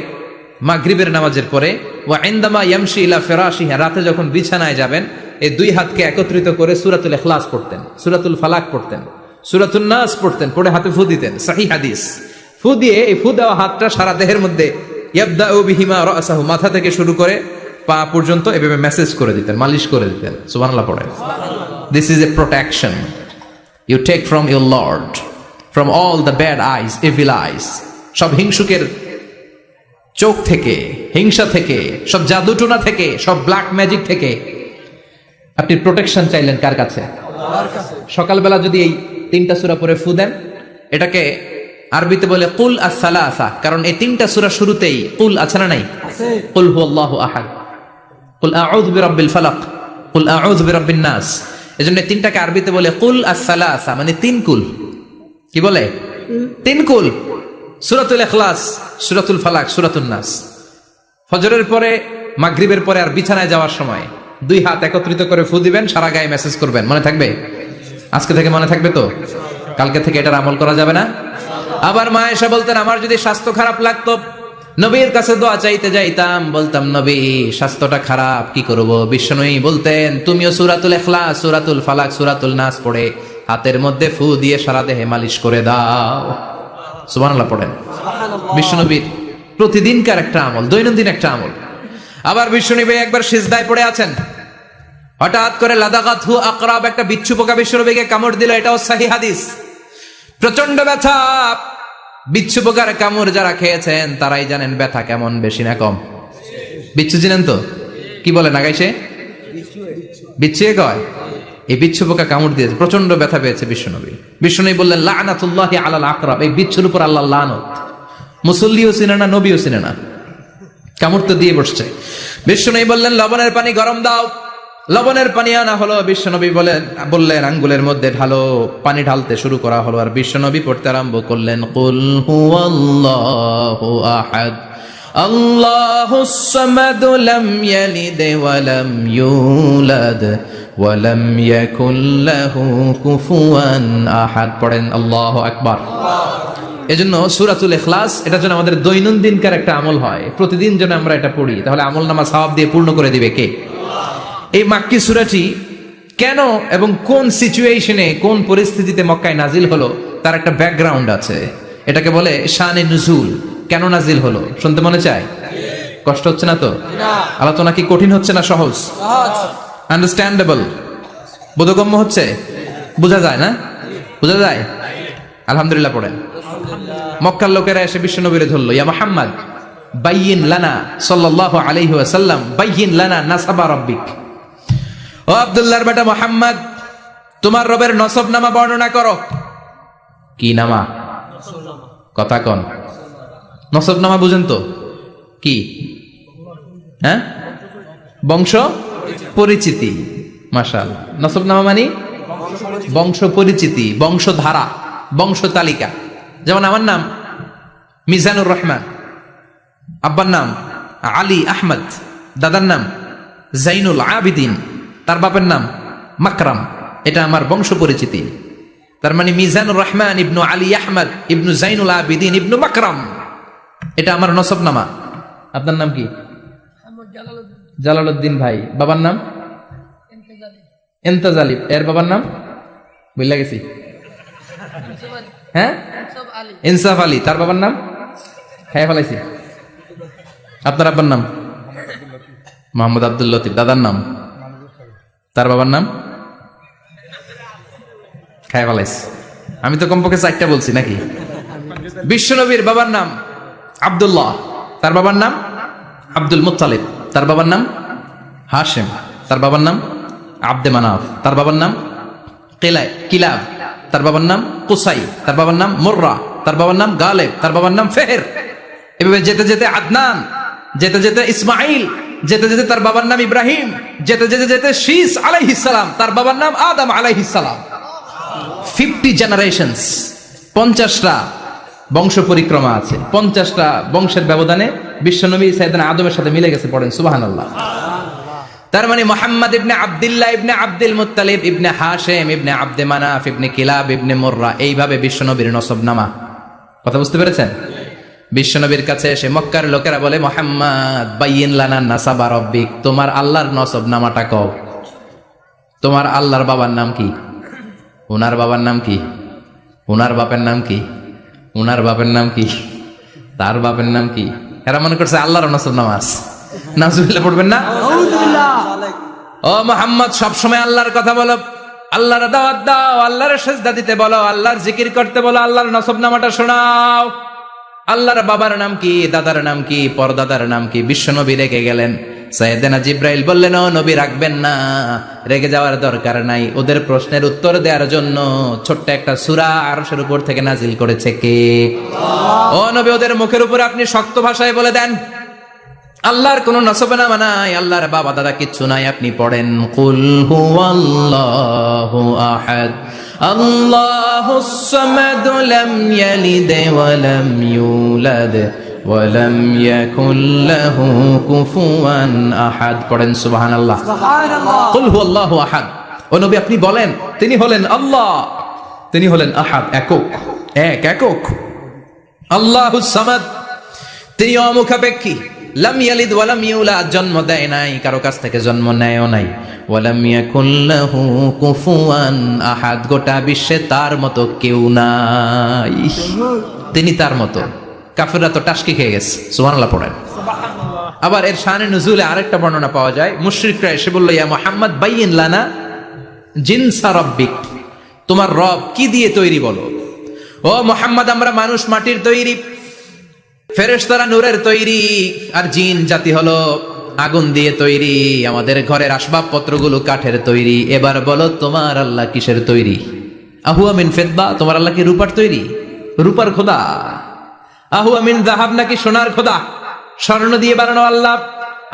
মাগরিবের নামাজের পরে, ওয়া ইনদামা ইয়ামশি ইলা ফিরাশিহি, রাতে যখন বিছানায় যাবেন, এই 2 হাতকে একত্রিত করে সূরাতুল ইখলাস পড়তেন, সূরাতুল ফালাক পড়তেন, সূরাতুন নাস পড়তেন, পড়ে হাতে ফু দিতেন। সহিহ হাদিস। ফু দিয়ে এই ফু দেওয়া হাতটা সারা দেহের মধ্যে ইয়াবদাউ বিহিমা রাসাহু, মাথা থেকে শুরু করে পা পর্যন্ত এভাবে মেসেজ করে দিতেন, মালিশ করে দিতেন। সুবহানাল্লাহ পড়েন। This is a protection you take from your lord, from all the bad eyes, evil eyes, সব হিংসুকের চোখ থেকে, হিংসা থেকে, সব জাদুটোনা থেকে, সব ব্ল্যাক ম্যাজিক থেকে আপনি প্রোটেকশন চাইলেন কার কাছে? সকালবেলা যদি এই 3টা সূরা পড়ে ফু দেন, এটাকে আরবিতে বলে কুল আস-সালাসা, কারণ এই 3টা সূরা শুরুতেই কুল আছে না নাই? কুল হুয়াল্লাহু আহাদ, কুল আউযু বিরাব্বিল ফালাক, কুল আউযু বিরাব্বিন নাস। এজন্য 3টাকে আরবিতে বলে কুল আস-সালাসা, মানে 3 কুল। কি বলে? 3 কুল। সূরাতুল ইখলাস, সূরাতুল ফালাক, সূরাতুন নাস। ফজরের পরে, মাগরিবের পরে আর বিছানায় যাওয়ার সময় 2 হাত একত্রিত করে ফু দিবেন, সারা গায়ে মেসেজ করবেন। মনে থাকবে? আজকে থেকে মনে থাকবে তো? কালকে থেকে এটার আমল করা যাবে না? আবার মা আয়েশা বলতেন, আমার যদি স্বাস্থ্য খারাপ লাগতো, নবীর কাছে দোয়া চাইতে যাইতাম, বলতাম, নবী স্বাস্থ্যটা খারাপ, কি করব? বিশ্বনবী বলতেন, তুমিও সূরাতুল ইখলাস, সূরাতুল ফালাক, সূরাতুল নাস পড়ে হাতের মধ্যে ফু দিয়ে সারা দেহে মালিশ করে দাও। সুবহানাল্লাহ পড়েন। বিশ্বনবীর প্রতিদিনকার একটা আমল, দৈনন্দিন একটা আমল। আবার বিশ্বনবী একবার সিজদায় পড়ে আছেন, হঠাৎ করে লাদাগাতহু আকরাব, একটা বিচ্ছু পোকা বিশ্বনবীকে কামড় দিল। এটাও সহিহ হাদিস। প্রচন্ড ব্যথা। বিচ্ছু পোকার কামড় যারা খেয়েছেন তারাই জানেন ব্যথা কেমন, বেশি না কম? বিচ্ছু চিনেন তো? কি বলে নাগাইছে? বিচ্ছু কয়। এই বিচ্ছু পোকা কামড় দিয়েছে, প্রচন্ড ব্যথা পেয়েছে বিশ্বনবী। বিশ্বনবী বললেন, লানাতুল্লাহি আলাল আকরাব, এই বিচ্ছুর উপর আল্লাহর লানত। মুসল্লিও চিনে না, নবীও চিনে না, কামড় তো দিয়ে বসছে। বিশ্বনবী বললেন, লবণের পানি গরম দাও, লবণের পানি আনা হলো, বিশ্বনবী বললেন আঙ্গুলের মধ্যে ঢালো। পানি ঢালতে শুরু করা হলো, আর বিশ্বনবী পড়তে আরম্ভ করলেন, কুল হুয়াল্লাহু আহাদ আল্লাহুস সামাদ লাম ইয়ালিদ ওয়া লাম ইউলাদ ওয়া লাম ইয়াকুল লাহু কুফুয়ান আহাদ। পড়েন আল্লাহু আকবার। এজন্য সূরাতুল ইখলাস এটার জন্য আমাদের দৈনন্দিনকার একটা আমল হয়, প্রতিদিন যেন আমরা এটা পড়ি, তাহলে আমলনামা সওয়াব দিয়ে পূর্ণ করে দিবে কে? এই মাক্কি সূরাটি কেন এবং কোন সিচুয়েশনে, কোন পরিস্থিতিতে মক্কায় নাজিল হলো তার একটা ব্যাকগ্রাউন্ড আছে। এটাকে বলে শানে নুজুল। কেন নাজিল হলো শুনতে মনে চায়? কষ্ট হচ্ছে না তো? আলোচনা কি কঠিন হচ্ছে না সহজ? আন্ডারস্ট্যান্ডেবল, বোধগম্য হচ্ছে? বোঝা যায় না? বোঝা যায়? আলহামদুলিল্লাহ পড়েন। মক্কার লোকেরা এসে বিশ্বনবীরে ধরলো, ইয়া মুহাম্মদ বাইয়িন লানা সাল্লাল্লাহু আলাইহি ওয়াসাল্লাম বাইয়িন লানা নাসাবা রাব্বিক। ও আব্দুল্লাহর বেটা মুহাম্মদ, তোমার রবের নসবনামা বর্ণনা করো। কি নামা? কথা কন। নসবনামা বুঝেন তো কি? হ্যাঁ, বংশ পরিচিতি। মাশাআল্লাহ। নসবনামা মানে বংশ পরিচিতি, বংশধারা, বংশ তালিকা। যেমন আমার নাম মিজানুর রহমান, আব্বার নাম আলী আহমদ, দাদার নাম জাইনুল আবিদিন, তার বাপের নাম মাকরাম। এটা আমার বংশ পরিচিতি। তার মানে মিজানুর রহমান ইবনু আলী আহমদ ইবনু জাইনুল আবিদিন ইবনু মাকরাম, এটা আমার নসবনামা। আপনার নাম কি? জালালউদ্দিন ভাই। বাবার নাম ইন্তাজালি। এর বাবার নাম বুঝলা গেছি। হ্যাঁ, ইনসাফ আলী। তার বাবার নাম হ্যাঁ ফেলাইছি। আপনার আব্বার নাম মোহাম্মদ আব্দুল লতিফ। দাদার নাম, তার বাবার নাম খায় ফেলাইছি। আমি তো কমপক্ষে 4টা বলছি নাকি? বিশ্বনবীর বাবার নাম আব্দুল্লাহ, তার বাবার নাম আব্দুল মুত্তালিব, তার বাবার নাম হাশিম, তার বাবার নাম আব্দে মানাফ, তার বাবার নাম কিলাব, তার বাবার নাম কুসাই, তার বাবার নাম মুররা, তার বাবার নাম গালেব, তার বাবার নাম ফেহের। এভাবে যেতে যেতে আদনান, যেতে যেতে ইসমাইল, যেতে যেতে তার বাবার নাম ইব্রাহিম, যেতে যেতে যেতে শীস আলাইহিস সালাম, তার বাবার নাম আদম আলাইহিস সালাম। 50 জেনারেশনস, 50টা বংশ পরিক্রমা আছে। 50টা বংশের ব্যবধানে বিশ্বনবী সাইয়েদনা আদমের সাথে মিলে গেছে। পড়েন সুবহানাল্লাহ। তার মানে মুহাম্মদ ইবনে আব্দুল্লাহ ইবনে আব্দুল মুত্তালিব ইবনে হাশিম ইবনে আব্দে মানাফ ইবনে কিলাব ইবনে মুররা, এইভাবে বিশ্বনবীর নসবনামা। কথা বুঝতে পেরেছেন? বিশ্বনবীর কাছে এসে মক্কার লোকেরা বলে, মুহাম্মদ বাইয়িন লানা নাসাবা রাব্বিক, তোমার আল্লাহর নসবনামাটা কও। তোমার আল্লাহর বাবার নাম কি? ওনার বাবার নাম কি? ওনার বাপের নাম কি? ওনার বাপের নাম কি? তার বাপের নাম কি? এরা মনে করছে আল্লাহর নসবনামা আছে। নাউজুবিল্লাহ পড়বেন না? ও মুহাম্মদ, সবসময় আল্লাহর কথা বলো, আল্লাহর দাওয়াত দাও, আল্লাহর সিজদা দিতে বলো, আল্লাহর জিকির করতে বলো, আল্লাহর নসবনামাটা শোনাও। আল্লাহর বাবার নাম কি? দাদার নাম কি? পরদাদার নাম কি? বিশ্বনবী রেগে গেলেন। সাইয়েদনা জিব্রাইল বললেন, ও নবী রাখবেন না, রেগে যাওয়ার দরকার নাই। ওদের প্রশ্নের উত্তর দেওয়ার জন্য ছোট্ট একটা সূরা আরশের উপর থেকে নাজিল করেছে কে? ও নবী, ওদের মুখের উপর আপনি শক্ত ভাষায় বলে দেন, আল্লাহর কোন নসবনামা নাই, আল্লাহর বাবা দাদা কিচ্ছু নাই। আপনি পড়েন, কুল হুয়াল্লাহু আহাদ আল্লাহুস সামাদ লাম ইয়ালিদ ওয়া লাম ইউলাদ ওয়া লাম ইয়াকুল লাহু কুফুয়ান আহাদ। পড়েন সুবহানাল্লাহ। কুল হুয়াল্লাহু আহাদ। ও নবী আপনি বলেন, তিনি হলেন আল্লাহ, তিনি হলেন আহাদ, একক, একক। আল্লাহুস সামাদ, তিনি অমুখাপেক্ষী। লাম ইয়ালিদ ওয়া লাম ইউলাদ, জন্ম দেয় নাই, কারো কাছ থেকে জন্ম নেয়ও নাই। ওয়া লাম ইয়াকুল লাহু কুফুয়ান আহাদ, গোটা বিশ্বে তার মতো কেউ নাই, তিনি তার মতো। কাফেররা তো টাসকি খেয়ে গেছে। সুবহানাল্লাহ পড়েন। আবার এর শানে নুজুলে আরেকটা বর্ণনা পাওয়া যায়। মুশরিকরা এসে বলল, ইয়া মুহাম্মদ বাইয়িন লানা জিনসা রাব্বিক, তোমার রব কি দিয়ে তৈরি বলো। ও মুহাম্মদ, আমরা মানুষ মাটির তৈরি, ফেরেশতারা নূরের তৈরি, আর জিন জাতি হলো আগুন দিয়ে তৈরি, আমাদের ঘরের আসবাবপত্রগুলো কাঠের তৈরি। এবার বলো তোমার আল্লাহ কিসের তৈরি? আহুয়া মিন ফিদ্দা, তোমার আল্লাহ কি রূপার তৈরি? রূপার খোদা। আহুয়া মিন যাহাব, নাকি সোনার খোদা? স্বর্ণ দিয়ে বানানো আল্লাহ।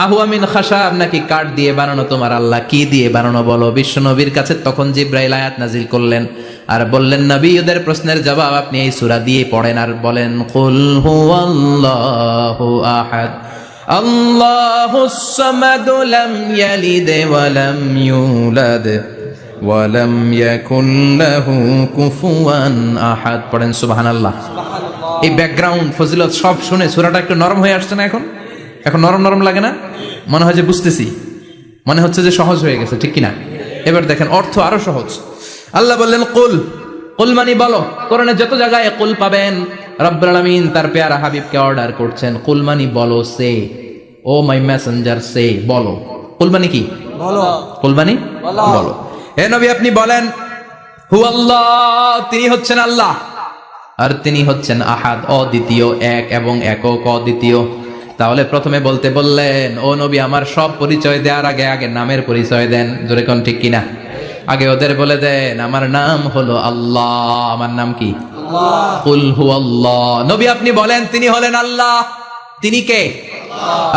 আহুয়া মিন খাশাব, নাকি কাঠ দিয়ে বানানো তোমার আল্লাহ? কি দিয়ে বানানো বলো। বিশ্ব নবীর কাছে তখন জিব্রাইল আয়াত নাজিল করলেন আর বললেন, নবী ওদের প্রশ্নের জবাব আপনি এই সূরা দিয়ে পড়েন আর বলেন, কুল হুয়াল্লাহু আহাদ আল্লাহুস সামাদ লাম ইয়ালিদ ওয়া লাম ইউলাদ ওয়া লাম ইয়াকুল লাহু কুফুয়ান আহাদ। পড়েন সুবহানাল্লাহ। এই ব্যাকগ্রাউন্ড ফজিলত সব শুনে সূরাটা একটু নরম হয়ে আসছে না? এখন নরম নরম লাগে না? মনে হয় যে বুঝতেছি, মনে হচ্ছে যে সহজ হয়ে গেছে, ঠিক কিনা? এবার দেখেন অর্থ আরো সহজ। আল্লাহ বললেন কুল, কুল মানে বলো। কোরআনে যত জায়গায় কুল পাবেন, রব্বুল আলামিন তার পেয়ারা হাবিবকে অর্ডার করছেন, কুল মানে বলো, সে ও মাই মেসেঞ্জার, সে বলো। কুল মানে কি? বলো। কুল মানে বলো। হে নবী আপনি বলেন, হু আল্লাহ, তিনি হচ্ছেন আল্লাহ, আর তিনি হচ্ছেন আহাদ, অদ্বিতীয়, এক এবং একক, অদ্বিতীয়। তাহলে প্রথমে বলতে বললেন, ও নবী আমার সব পরিচয় দেওয়ার আগে আগে নামের পরিচয় দেন। জোরে কোন ঠিক কিনা? আগে ওদের বলে দেন আমার নাম হলো আল্লাহ। আমার নাম কি? আল্লাহ। কুল হু আল্লাহ, নবী আপনি বলেন তিনি হলেন আল্লাহ। তিনি কে?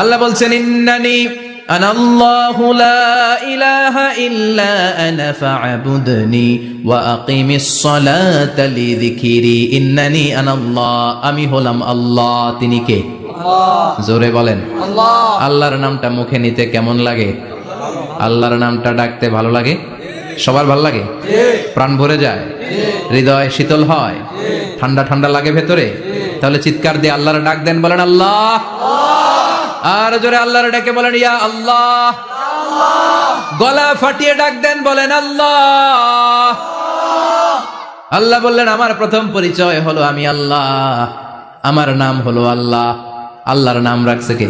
আল্লাহ বলছেন, ইন্নানি আনাল্লাহু লা ইলাহা ইল্লা আনা ফা'বুদনি ওয়া আকিমিস সালাতা লিযিকরি। ইন্নানি আনাল্লাহ, আমি হলাম আল্লাহ। তিনি কে? জোরে বলেন আল্লাহ। আল্লাহর নামটা মুখে নিতে কেমন লাগে? আল্লাহর নামটা ডাকতে ভালো লাগে? সবার ভালো লাগে? প্রাণ ভরে যায়? হৃদয় শীতল হয়? ঠান্ডা ঠান্ডা লাগে ভেতরে? তাহলে চিৎকার দিয়ে আল্লাহর ডাক দেন, বলেন আল্লাহ। আর জোরে আল্লাহর ডাকে বলেন ইয়া আল্লাহ। গলা ফাটিয়ে ডাক দেন, বলেন আল্লাহ। আল্লাহ বললেন আমার প্রথম পরিচয় হলো আমি আল্লাহ, আমার নাম হলো আল্লাহ। আল্লাহর নাম রাখছে কে?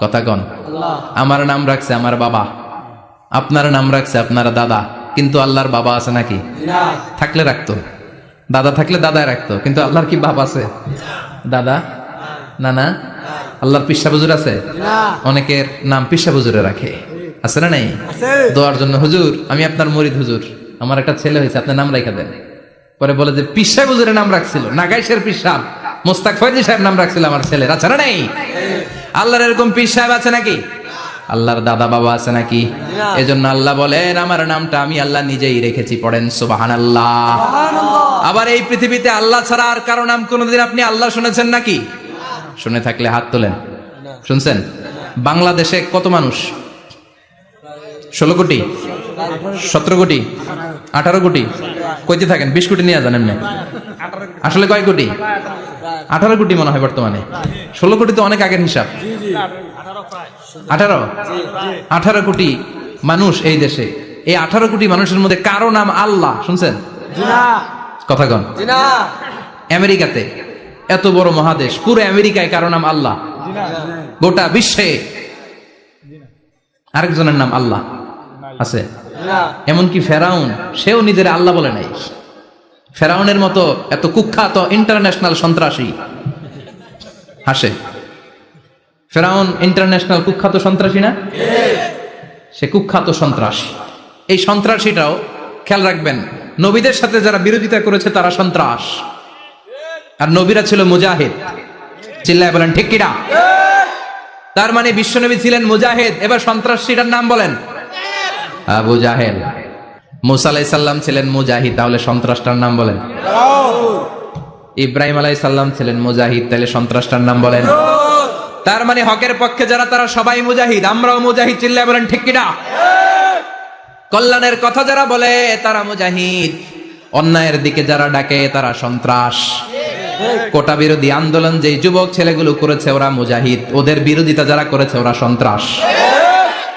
কথা কন। আমার নাম রাখছে আমার বাবা, আপনার নাম রাখছে আপনার দাদা। কিন্তু আল্লাহর বাবা আছে নাকি? থাকলে রাখতো, দাদা থাকলে দাদায় রাখতো। কিন্তু আল্লাহর কি বাপ আছে? দাদা না না। আল্লাহর পিসা হুজুর আছে? অনেকের নাম পিসা হুজুরে রাখে, আছে না নাই? দোয়ার জন্য, হুজুর আমি আপনার মুরিদ, হুজুর আমার একটা ছেলে হয়েছে, আপনার নাম রাখা দেন। পরে বলে যে পিসা হুজুরের নাম রাখছিল, নাগাইশের পিসাব মোস্তাক ফয়জি সাহেব নাম রাখছিল আমার ছেলের, আছে না নাই? আল্লাহর এরকম পীর সাহেব আছে নাকি? আল্লাহর দাদা বাবা আছে নাকি? এজন্য আল্লাহ বলেন আমার নামটা আমি আল্লাহ নিজেই রেখেছি। পড়েন সুবহানাল্লাহ। আবার এই পৃথিবীতে আল্লাহ ছাড়া আর কারো নাম কোনোদিন আপনি আল্লাহ শুনেছেন নাকি? শুনে থাকলে হাত তোলেন। শুনছেন? বাংলাদেশে কত মানুষ? 16 কোটি, 17 কোটি, 18 কোটি? কইতে থাকেন, 20 কোটি নিয়ে জানেন না? আসলে কয় কোটি? 18 কোটি মনে হয় বর্তমানে। 16 কোটি তো অনেক আগের হিসাব। 18 কোটি মানুষ এই দেশে। এই 18 কোটি মানুষের মধ্যে কারো নাম আল্লাহ শুনছেন? কথা কন। আমেরিকাতে, এত বড় মহাদেশ, পুরো আমেরিকায় কারো নাম আল্লাহ? গোটা বিশ্বে আরেকজনের নাম আল্লাহ আছে? এমনকি ফেরাউন, সেও নিজের আল্লাহ বলে নাই। ফেরাউনের মতো এত কুখ্যাত ইন্টারন্যাশনাল সন্ত্রাসী হাসে। ফেরাউন ইন্টারন্যাশনাল কুখ্যাত সন্ত্রাসী না? সে কুখ্যাত সন্ত্রাসী। এই সন্ত্রাসীটাও খেয়াল রাখবেন, নবীদের সাথে যারা বিরোধিতা করেছে তারা সন্ত্রাস, আর নবীরা ছিল মুজাহিদ। চিল্লায় বলেন ঠিক কিনা? তার মানে বিশ্বনবী ছিলেন মুজাহিদ। এবার সন্ত্রাসীটার নাম বলেন আবু জাহেল। মুসা আলাইহিস সালাম ছিলেন মুজাহিদ, তাহলে সন্ত্রাসটার নাম বলেন। ইব্রাহিম আলাইহিস সালাম ছিলেন মুজাহিদ, তাহলে সন্ত্রাসটার নাম বলেন। তার মানে হকের পক্ষে যারা তারা সবাই মুজাহিদ, আমরাও মুজাহিদ। চিল্লায় বলেন ঠিক কিনা? কল্যাণের কথা যারা বলে তারা মুজাহিদ, অন্যায়ের দিকে যারা ডাকে তারা সন্ত্রাস। কোটা বিরোধী আন্দোলন যে যুবক ছেলেগুলো করেছে ওরা মুজাহিদ, ওদের বিরোধিতা যারা করেছে ওরা সন্ত্রাস।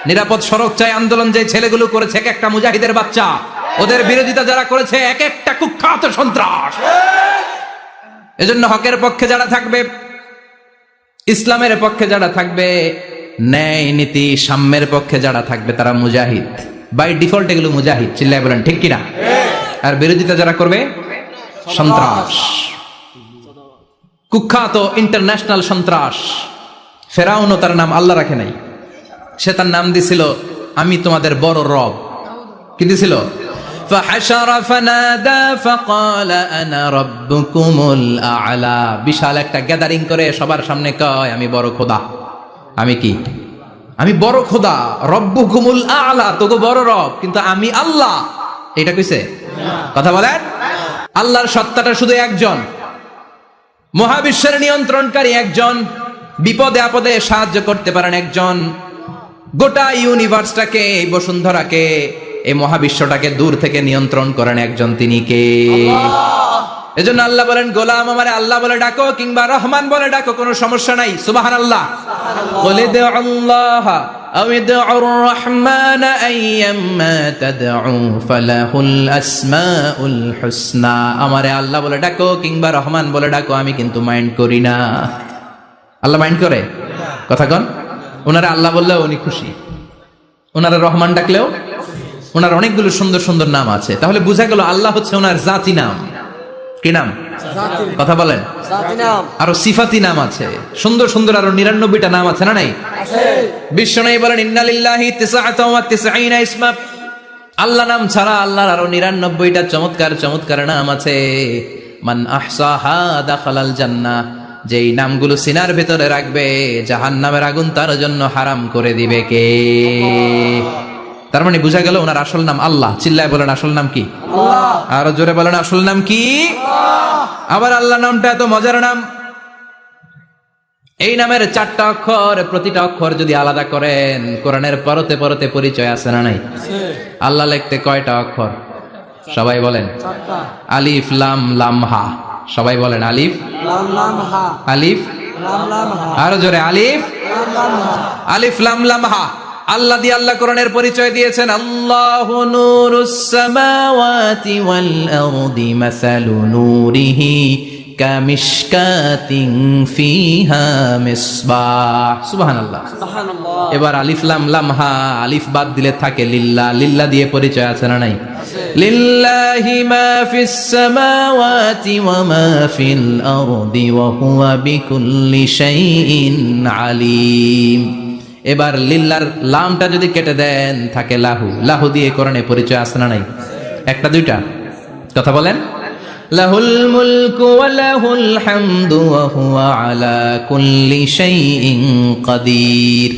নিরাপদ সড়ক চাই আন্দোলন যে ছেলেগুলো করেছে এক একটা মুজাহিদের বাচ্চা, ওদের বিরোধিতা যারা করেছে এক একটা কুখ্যাত সন্ত্রাস। এজন্য হকের পক্ষে যারা থাকবে, ইসলামের পক্ষে যারা থাকবে, ন্যায় নীতি সাম্যের পক্ষে যারা থাকবে তারা মুজাহিদ। বাই ডিফল্ট এগুলো মুজাহিদ। চিল্লায় বলেন ঠিক কিনা? আর বিরোধিতা যারা করবে সন্ত্রাস, কুখ্যাত ইন্টারন্যাশনাল সন্ত্রাস। ফেরাউনও তার নাম আল্লাহ রাখে নাই, সে তার নাম দিছিল আমি তোমাদের বড় রব। কি দিছিল? বিশাল একটা গ্যাদারিং করে সবার সামনে কয় আমি বড় খোদা। আমি কি? আমি বড় খোদা, রব্বুকুমুল আ'লা, তোগো বড় রব, কিন্তু আমি আল্লাহ, এটা কইছে? কথা বলেন। আল্লাহর সত্তাটা শুধু একজন, মহাবিশ্বের নিয়ন্ত্রণকারী একজন, বিপদে আপদে সাহায্য করতে পারেন একজন, গোটা ইউনিভার্সটাকে, এই বসুন্ধরাকে, এই মহাবিশ্বটাকে দূর থেকে নিয়ন্ত্রণ করেন একজন, তিনি কে? এজন্য আল্লাহ বলেন, গোলাম আমারে আল্লাহ বলে ডাকো কিংবা রহমান বলে ডাকো, কোনো সমস্যা নাই। সুবহানাল্লাহ। বলে দে আল্লাহ আও ইদউর রহমান আইয়াম্মা তাদউ ফালাহুল আসমাউল হুসনা। আমারে আল্লাহ বলে ডাকো কিংবা রহমান বলে ডাকো, আমি কিন্তু মাইন্ড করি না। আল্লাহ মাইন্ড করে? কথা কন। ওনারা আল্লাহ বললেও উনি খুশি, ওনারা রহমান ডাকলেও। ওনার অনেকগুলো সুন্দর সুন্দর নাম আছে, তাহলে বোঝা গেল আল্লাহ হচ্ছে ওনার জাতি নাম। কি নাম? কথা বলেন। আরো সিফাতি নাম আছে, সুন্দর সুন্দর আরো 99টা নাম আছে না নাই? বিশ্বনবী বলেন, ইন্না লিল্লাহি 99 ইসমা। আল্লাহ নাম ছাড়া আল্লাহর আরো 99টা চমৎকার চমৎকার নাম আছে। মান আহসাহা দাখালাল জান্নাহ। যেই নামগুলো সিনার ভেতরে রাখবে, জাহান্নামের আগুন তার জন্য হারাম করে দিবে কে? তার মানে বুঝা গেল ওনার আসল নাম আল্লাহ। চিল্লায় বলেন, আসল নাম কি? আল্লাহ। আরো জোরে বলেন, আসল নাম কি? আবার আল্লাহ নামটা এত মজার নাম, এই নামের 4টা অক্ষর, প্রতিটা অক্ষর যদি আলাদা করেন, কোরআনের পরতে পরতে পরিচয় আছে না নাই? আল্লাহ লিখতে কয়টা অক্ষর? সবাই বলেন। আলিফ লাম লাম হা। সবাই বলেন, আলিফ লাম লাম হা। আলিফ লাম লাম হা। আরো জোরে, আলিফ লাম লাম হা। আলিফ লাম লাম হা। আল্লাহ দিয়ে আল্লাহ কোরআনের পরিচয় দিয়েছেন, আল্লাহু নূরুস সামাওয়াতি ওয়াল আরদি মাসালু নূরিহি কামিশকাতিন ফিহা মিসবাহ। সুবহানাল্লাহ। এবার আলিফ লাম লাম হা, আলিফ বাদ দিলে থাকে লিল্লাহ। লিল্লাহ দিয়ে পরিচয় আছে না নাই? লিল্লাহি মা ফিস সামাওয়াতি ওয়া মা ফিল আরদি ওয়া হুয়া বিকুল্লি শাইইন আলিম। এবার লিল্লার লামটা যদি কেটে দেন, থাকে লাহু। লাহু দিয়ে কোরআনে পরিচয় আছে না নাই? একটা দুইটা? কথা বলেন। লাহুল মুলকু ওয়া লাহুল হামদু ওয়া হুয়া আলা কুল্লি শাইইন কাদির।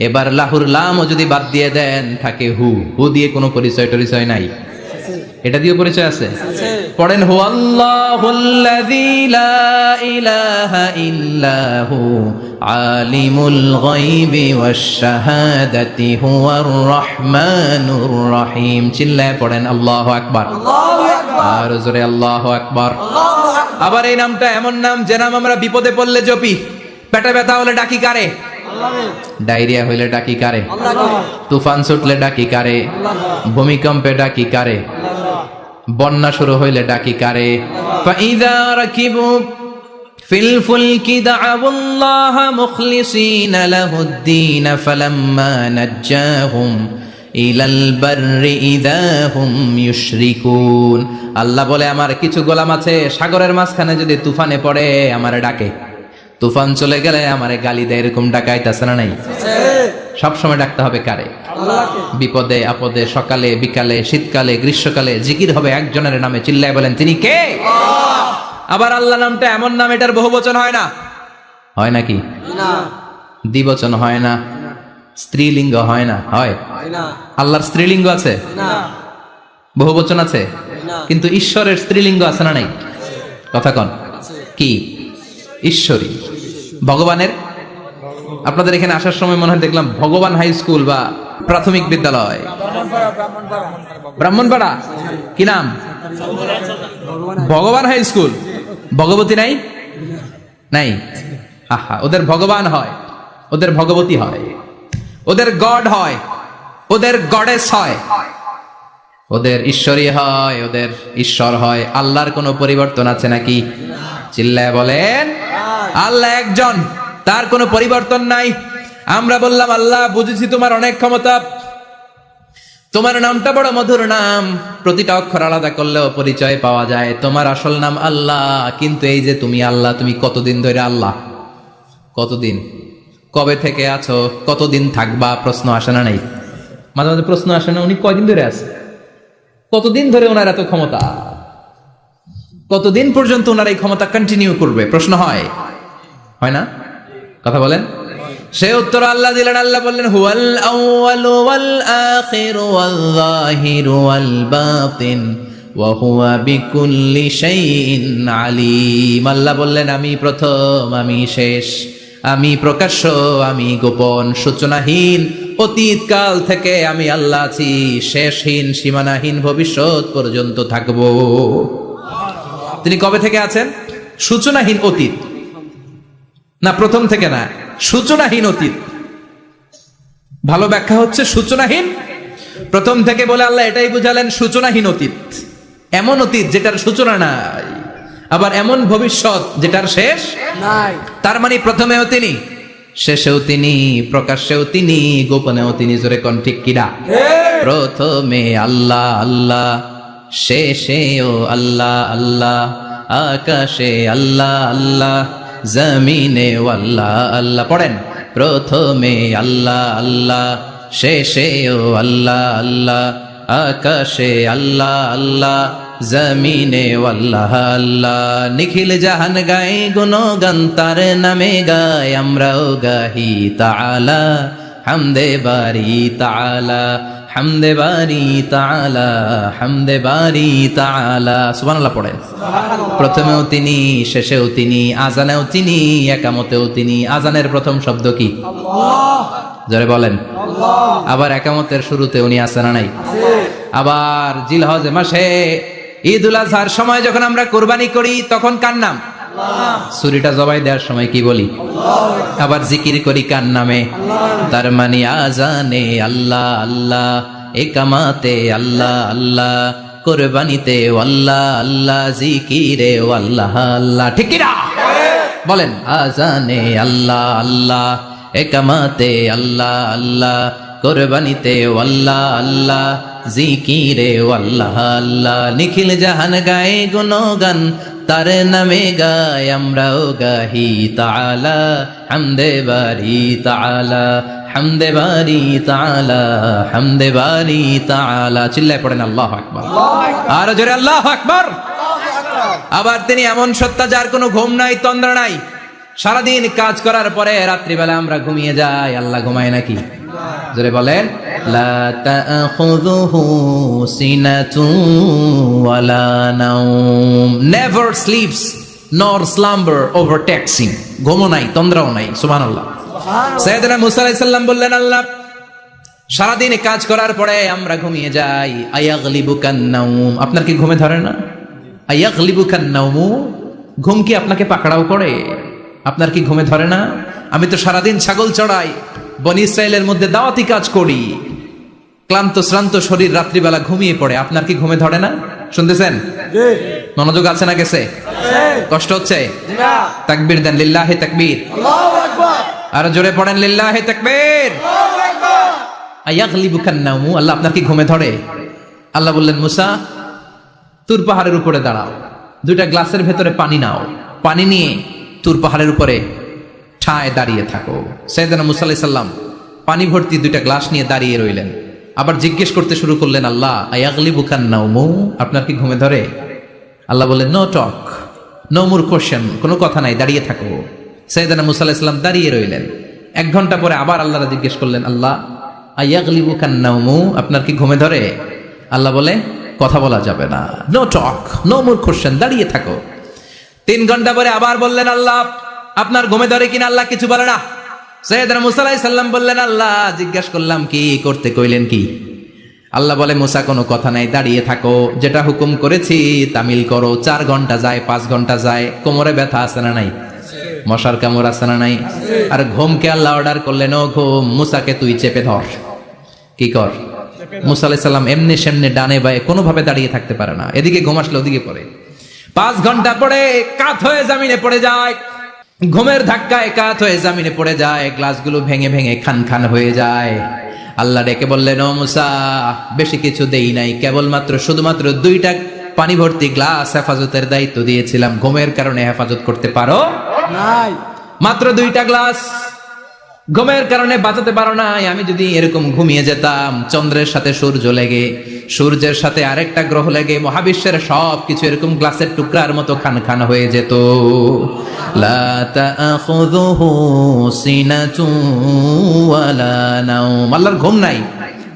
এবার লাহুর লামও যদি বাদ দিয়ে দেন, থাকে হু। হু দিয়ে কোনো পরিচয় টরিচয় নাই, এটা দিয়ে পরিচয় আছে। পড়েন, হু আল্লাহুল্লাযী লা ইলাহা ইল্লাহু আলিমুল গায়বি ওয়াশ শাহাদাতি হুয়ার রহমানুর রহিম। চিল্লায় পড়েন, আল্লাহু আকবার। আর জোরে আল্লাহু আকবার। আবার এই নামটা এমন নাম, যে নাম আমরা বিপদে পড়লে জপি। পেটে ব্যথা হলে ডাকি কারে? ডায়রিয়া হইলে ডাকি কারে? তুফান ছুটলে ডাকি কারে? ভূমিকম্পে ডাকি কারে? বন্যা শুরু হইলে ডাকি কারে? ফাইযা রাকিবু ফিল ফুলকি দা'আবুল্লাহ মুখলিসিনা লাহুদ্দিন ফালাম্মা নাজ্জাহুম ইলাল বাররি ইযা হুম ইউশরিকুন। আল্লাহ বলে, আমার কিছু গোলাম আছে, সাগরের মাঝখানে যদি তুফানে পড়ে আমারে ডাকে, তুফান চলে গেলে আমারে গালি দেয়। এরকম ডাকাইতাছে না নাই? সব সময় ডাকতে হবে কারে? আল্লাহকে। বিপদে আপদে, সকালে বিকালে, শীতকালে গ্রীষ্মকালে জিকির হবে একজনের নামে। চিল্লায় বলেন, তিনি কে? আল্লাহ। আবার আল্লাহ নামটা এমন নাম, এটার বহুবচন হয় না। হয় নাকি? না। দ্বিবচন হয় না, স্ত্রীলিঙ্গ হয় না। হয়? আল্লাহর স্ত্রীলিঙ্গ আছে না? বহুবচন আছে না, কিন্তু ঈশ্বরের স্ত্রীলিঙ্গ আছে না নাই? কথা কন। কি? ঈশ্বরী। ভগবানের, আপনাদের এখানে আসার সময় মনে হয় দেখলাম ভগবান হাই স্কুল বা প্রাথমিক বিদ্যালয়, ব্রাহ্মণপাড়া। কি নাম? ভগবান হাই স্কুল। ভগবতী নাই? নাই। আহা, ওদের ভগবান হয়, ওদের ভগবতী হয়, ওদের গড হয়, ওদের গডেস হয়, ওদের ঈশ্বরী হয়, ওদের ঈশ্বর হয়। আল্লাহর কোনো পরিবর্তন আছে নাকি? চিল্লায় বলেন, আল্লাহ একজন, তার কোনো পরিবর্তন নাই। আমরা বললাম, আল্লাহ বুঝেছি তোমার অনেক ক্ষমতা, তোমার নামটা বড় মধুর নাম, প্রতিটা অক্ষর আলাদা করলেও পরিচয় পাওয়া যায়। তোমার আসল নাম আল্লাহ, কিন্তু এই যে তুমি আল্লাহ, তুমি কতদিন ধরে আল্লাহ? কতদিন? কবে থেকে আছো? কতদিন থাকবা? প্রশ্ন আসে না নাই? মাঝে মাঝে প্রশ্ন আসে না, উনি কয়দিন ধরে আছে? কতদিন ধরে ওনার এত ক্ষমতা? কতদিন পর্যন্ত ওনার এই ক্ষমতা কন্টিনিউ করবে? প্রশ্ন হয়? হয় না? কথা বলেন। সে উত্তর আল্লাহ দিলেন। আল্লাহ বললেন হুয়াল আউয়ালু ওয়াল আখিরু ওয়াল যাহিরু ওয়াল বাতিন ওয়া হুয়া বিকুল্লি শাইইন আলিম। আল্লাহ বললেন আমি প্রথম, আমি শেষ, আমি প্রকাশ্য, আমি গোপন, সূচনাহীন, অতীত কাল থেকে আমি আল্লাহ আছি, শেষহীন, সীমানাহীন, ভবিষ্যৎ পর্যন্ত থাকব। তিনি কবে থেকে আছেন? সূচনাহীন অতীত না, প্রথম থেকে না, সূচনাহীন অতীত। ভালো ব্যাখ্যা হচ্ছে সূচনাহীন প্রথম থেকে বলে আল্লাহ এটাই বুঝালেন সূচনাহীন অতীত, এমন অতীত যেটার সূচনা নাই, আবার এমন ভবিষ্যৎ যেটার শেষ নাই। তার মানে প্রথমেও তিনি, শেষেও তিনি, প্রকাশ্যেও তিনি, গোপনেও তিনি। জোরে কোন ঠিক কিনা? প্রথমে আল্লাহ আল্লাহ, শেষেও আল্লাহ আল্লাহ, আকাশে আল্লাহ আল্লাহ, জমিনে আল্লাহ আল্লাহ। পড়েন, প্রথমে আল্লাহ আল্লাহ, শেষেও আল্লাহ আল্লাহ, আকাশে আল্লাহ আল্লাহ, জমিনে আল্লাহ আল্লাহ। নিখিল জাহান গায় গুণগান তার নামে গায়, আমরাও গাহি তাআলা হামদে বারি তাআলা, হামদে বারি তাআলা, হামদে বারি তাআলা। সুবহানাল্লাহ পড়েন। প্রথমেও তিনি, শেষেও তিনি, আজানেও তিনি, একামতেও তিনি। আজানের প্রথম শব্দ কি? আল্লাহ। জোরে বলেন আল্লাহ। আবার একামতের শুরুতে উনি আছেন না নাই? আবার জিলহজ মাসে ঈদুল আজহার সময় যখন আমরা কুরবানি করি তখন কার নাম? আল্লাহ। ছুরিটা জবাই দেওয়ার সময় কি বলি? আল্লাহ। আবার জিকির করি কার নামে? আল্লাহ। তার মানে আজানে আল্লাহ আল্লাহ, একামাতে আল্লাহ আল্লাহ, কুরবানিতে আল্লাহ আল্লাহ, জিকিরে আল্লাহ আল্লাহ। ঠিক কি না? বলেন, আজানে আল্লাহ আল্লাহ, একামাতে আল্লাহ আল্লাহ, কুরবানিতে আল্লাহ আল্লাহ, জিকিরে আল্লাহ আল্লাহ। নিখিল জাহান গায়ে গুণগান তার নামে গায়, আমরাও গাহি তাআলা হামদে বারি তাআলা, হামদে বারি তাআলা, হামদে বারি তাআলা। চিল্লায় পড়েন আল্লাহু আকবার। আর জোরে আল্লাহু আকবার। আবার তিনি এমন সত্তা যার কোনো ঘুম নাই, তন্দ্রা নাই। সারাদিন কাজ করার পরে রাত্রিবেলা আমরা ঘুমিয়ে যাই, আল্লাহ ঘুমায় নাকি? জোরে বলেন, লা তাখুযুহু সিনাতুন ওয়ালা নাওম, নেভার স্লিপস নর স্লাম্বার ওভারটেকস হিম। ঘুমও নাই, তন্দ্রাও নাই। সুবহানাল্লাহ। সাইয়েদনা মুসা আলাইহিস সালাম বললেন, আল্লাহ সারাদিন কাজ করার পরে আমরা ঘুমিয়ে যাই, আয়াগলিবুকান নাওম, আপনার কি ঘুমে ধরে না? আয়াগলিবুকান নাওম, ঘুম কি আপনাকে পাকড়াও করে? আপনার কি ঘুমে ধরে না? আমি তো সারাদিন ছাগল চড়াই, বনি ইসরায়েলের মধ্যে দাওয়াতি কাজ করি, ক্লান্ত শ্রান্ত শরীর রাত্রিবেলা ঘুমিয়ে পড়ে, আপনার কি ঘুমে ধরে না? শুনতেছেন? মনোযোগ আছে না গেছে? কষ্ট হচ্ছে? তাকবীর দেন, লিল্লাহি তাকবীর, আল্লাহু আকবার। আর জোরে পড়েন, লিল্লাহি তাকবীর, আল্লাহু আকবার। আয়াগলিবুকান নাওম, আল্লাহ আপনার কি ঘুমে ধরে? আল্লাহ বললেন, মুসা তুর পাহাড়ের উপরে দাঁড়াও, দুইটা গ্লাসের ভেতরে পানি নাও, পানি নিয়ে তুর পাহাড়ের উপরে ঠায় দাঁড়িয়ে থাকো। সাইয়েদনা মুসা আলাইহিস সালাম পানি ভর্তি দুইটা গ্লাস নিয়ে দাঁড়িয়ে রইলেন। আবার জিজ্ঞেস করতে শুরু করলেন, আল্লাহ আয়াগলিবুকান নাওম, আপনার কি ঘুমে ধরে? আল্লাহ বললেন, no talk, no more question, কোনো কথা নাই, দাঁড়িয়ে থাকো। সাইয়েদনা মুসা আলাইহিস সালাম দাঁড়িয়ে রইলেন। 1 ঘন্টা পরে আবার আল্লাহরা জিজ্ঞেস করলেন, আল্লাহ আয়াগলিবুকান নাওম, আপনার কি ঘুমে ধরে? আল্লাহ বলে, কথা বলা যাবে না, no talk, no more question, দাঁড়িয়ে থাকো। 3 ঘন্টা পরে আবার বললেন, আল্লাহ আপনার ঘুমে ধরে কিনা? আল্লাহ কিছু বলে না। সাইয়েদনা মুসা আলাইহিস সালাম বললেন, আল্লাহ জিজ্ঞাসা করলাম কি করতে কইলেন কি? আল্লাহ বলে, মুসা কোনো কথা নাই, দাঁড়িয়ে থাকো, যেটা হুকুম করেছি তামিল করো। 4 ঘন্টা যায়, 5 ঘন্টা যায়, কোমরে ব্যথা আছে না নাই? মশার কামড় আছে না নাই? আর ঘুমকে আল্লাহ অর্ডার করলেন, ও ঘুম, মুসাকে তুই চেপে ধর। কি কর? মুসা আলাইহিস সালাম এমনি সেমনি ডানে বায়ে কোনোভাবে দাঁড়িয়ে থাকতে পারে না, এদিকে ঘুম আসলে ওদিকে পড়ে। 5 ঘন্টা পরে কাত হয়ে জমিনে পড়ে যায়, ঘুমের ধাক্কায় কাত হয়ে জমিনে পড়ে যায়, গ্লাসগুলো ভেঙে ভেঙে খান খান হয়ে যায়। আল্লাহ ডেকে বললেন, ও মুসা বেশি কিছু দেই নাই, কেবলমাত্র শুধুমাত্র 2টা পানি ভর্তি গ্লাস হেফাজতের দায়িত্ব দিয়েছিলাম, ঘুমের কারণে হেফাজত করতে পারো নাই। মাত্র 2টা গ্লাস ঘুমের কারণে বাঁচাতে পারো নাই। আমি যদি এরকম ঘুমিয়ে যেতাম, চন্দ্রের সাথে সূর্য লেগে সূর্যের সাথে আরেকটা গ্রহ লেগে মহাবিশ্বের সব কিছু এরকম গ্লাসের টুকরার মতো খান খান হয়ে যেত। লা তাখুযুহু সিনাতুন ওয়ালা নাওম, আল্লাহর ঘুম নাই।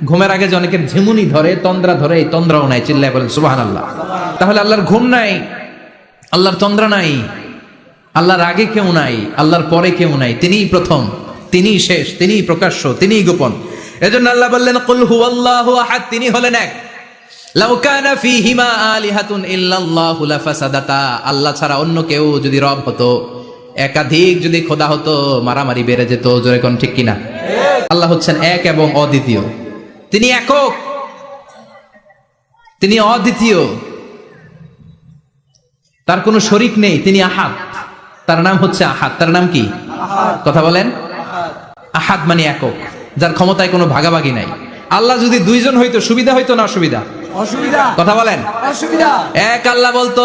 ঘুমের আগে যে অনেকের ঝিমুনি ধরে, তন্দ্রা ধরে, এই তন্দ্রাও নাই। চিল্লায় বলেন সুবহানাল্লাহ। তাহলে আল্লাহর ঘুম নাই, আল্লাহর তন্দ্রা নাই, আল্লাহর আগে কেউ নাই, আল্লাহর পরে কেউ নাই। তিনিই প্রথম, তিনিই শেষ, তিনিই প্রকাশ্য, তিনিই গোপন। এজন্য আল্লাহ বললেন কুল হুয়াল্লাহু আহাদ, তিনি হলেন এক। লাউ কানা ফীহিমা আলিহাতুন ইল্লাল্লাহু লাফাসাদাতা, আল্লাহ ছাড়া অন্য কেউ যদি রব হতো, একাধিক যদি খোদা হতো, মারামারি বেড়ে যেত। জোরে কোন ঠিক কিনা? আল্লাহ হচ্ছেন এক এবং অদ্বিতীয়। তিনি একক, তিনি অদ্বিতীয়, তার কোনো শরীক নেই। তিনি আহাদ, তার নাম হচ্ছে আহাদ। তার নাম কি? কথা বলেন। আহাদ মানে একক, যার ক্ষমতায় কোনো ভাগাভাগি নাই। আল্লাহ যদি দুইজন হইতো সুবিধা হইতো না অসুবিধা? অসুবিধা। কথা বলেন। অসুবিধা। এক আল্লাহ বলতো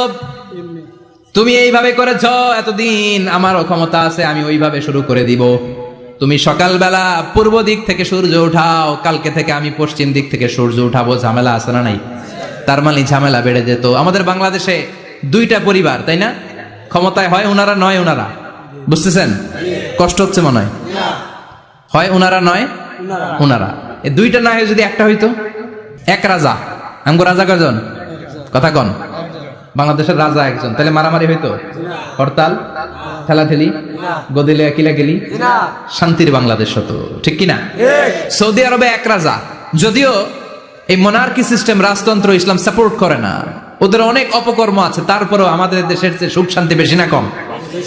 তুমি এইভাবে করেছ এতদিন, আমারও ক্ষমতা আছে, আমি ওইভাবে শুরু করে দিব। তুমি সকালবেলা পূর্ব দিক থেকে সূর্য উঠাও, কালকে থেকে আমি পশ্চিম দিক থেকে সূর্য উঠাবো। ঝামেলা আছে না নাই? তার মানে ঝামেলা বেড়ে যেত। আমাদের বাংলাদেশে দুইটা পরিবার, তাই না? ক্ষমতায় হয় উনারা নয় উনারা। বুঝতেছেন? কষ্ট হচ্ছে মনে হয়। হয় উনারা নয় উনারা। এই দুইটা না হয়ে যদি একটা হইতো, এক রাজা। আমগো রাজা কয়জন? কথা কন। বাংলাদেশের রাজা একজন, তাহলে মারামারি হইতো? হরতাল, ঠেলাঠেলি, গদিলে কিলাকিলি, শান্তির বাংলাদেশ হতো। ঠিক কিনা? সৌদি আরবে এক রাজা, যদিও এই মোনার্কি সিস্টেম, রাজতন্ত্র ইসলাম সাপোর্ট করে না, ওদের অনেক অপকর্ম আছে, তারপরেও আমাদের দেশের চেয়ে সুখ শান্তি বেশি না কম?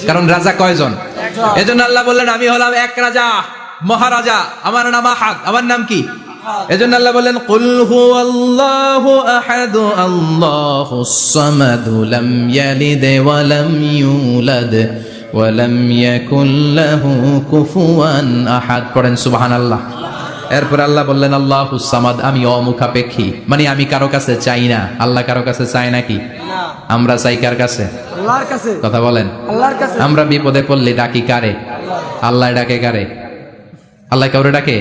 কারণ রাজা কয়জন? এজন্য আল্লাহ বললেন আমি হলাম এক রাজা, মহারাজা, আমার নাম আহাদ। আমার নাম কি? এজন্য আল্লাহ বললেন কুল হুয়াল্লাহু আহাদ আল্লাহুস সামাদ লাম ইয়ালিদ ওয়া লাম ইউলাদ ওয়া লাম ইয়াকুল লাহু কুফুয়ান আহাদ। পড়েন সুবহানাল্লাহ। এরপর আল্লাহ বললেন আল্লাহুস সামাদ, আমি অমুখাপেক্ষী, মানে আমি কারো কাছে চাই না। আল্লাহ কারো কাছে চায় নাকি? আমরা চাই কার কাছে? আল্লাহর কাছে। কথা বলেন। আল্লাহর কাছে। আমরা বিপদে পড়লে ডাকি কারে? আল্লাহ ডাকে কারে? আল্লাহ কাউরে ডাকে?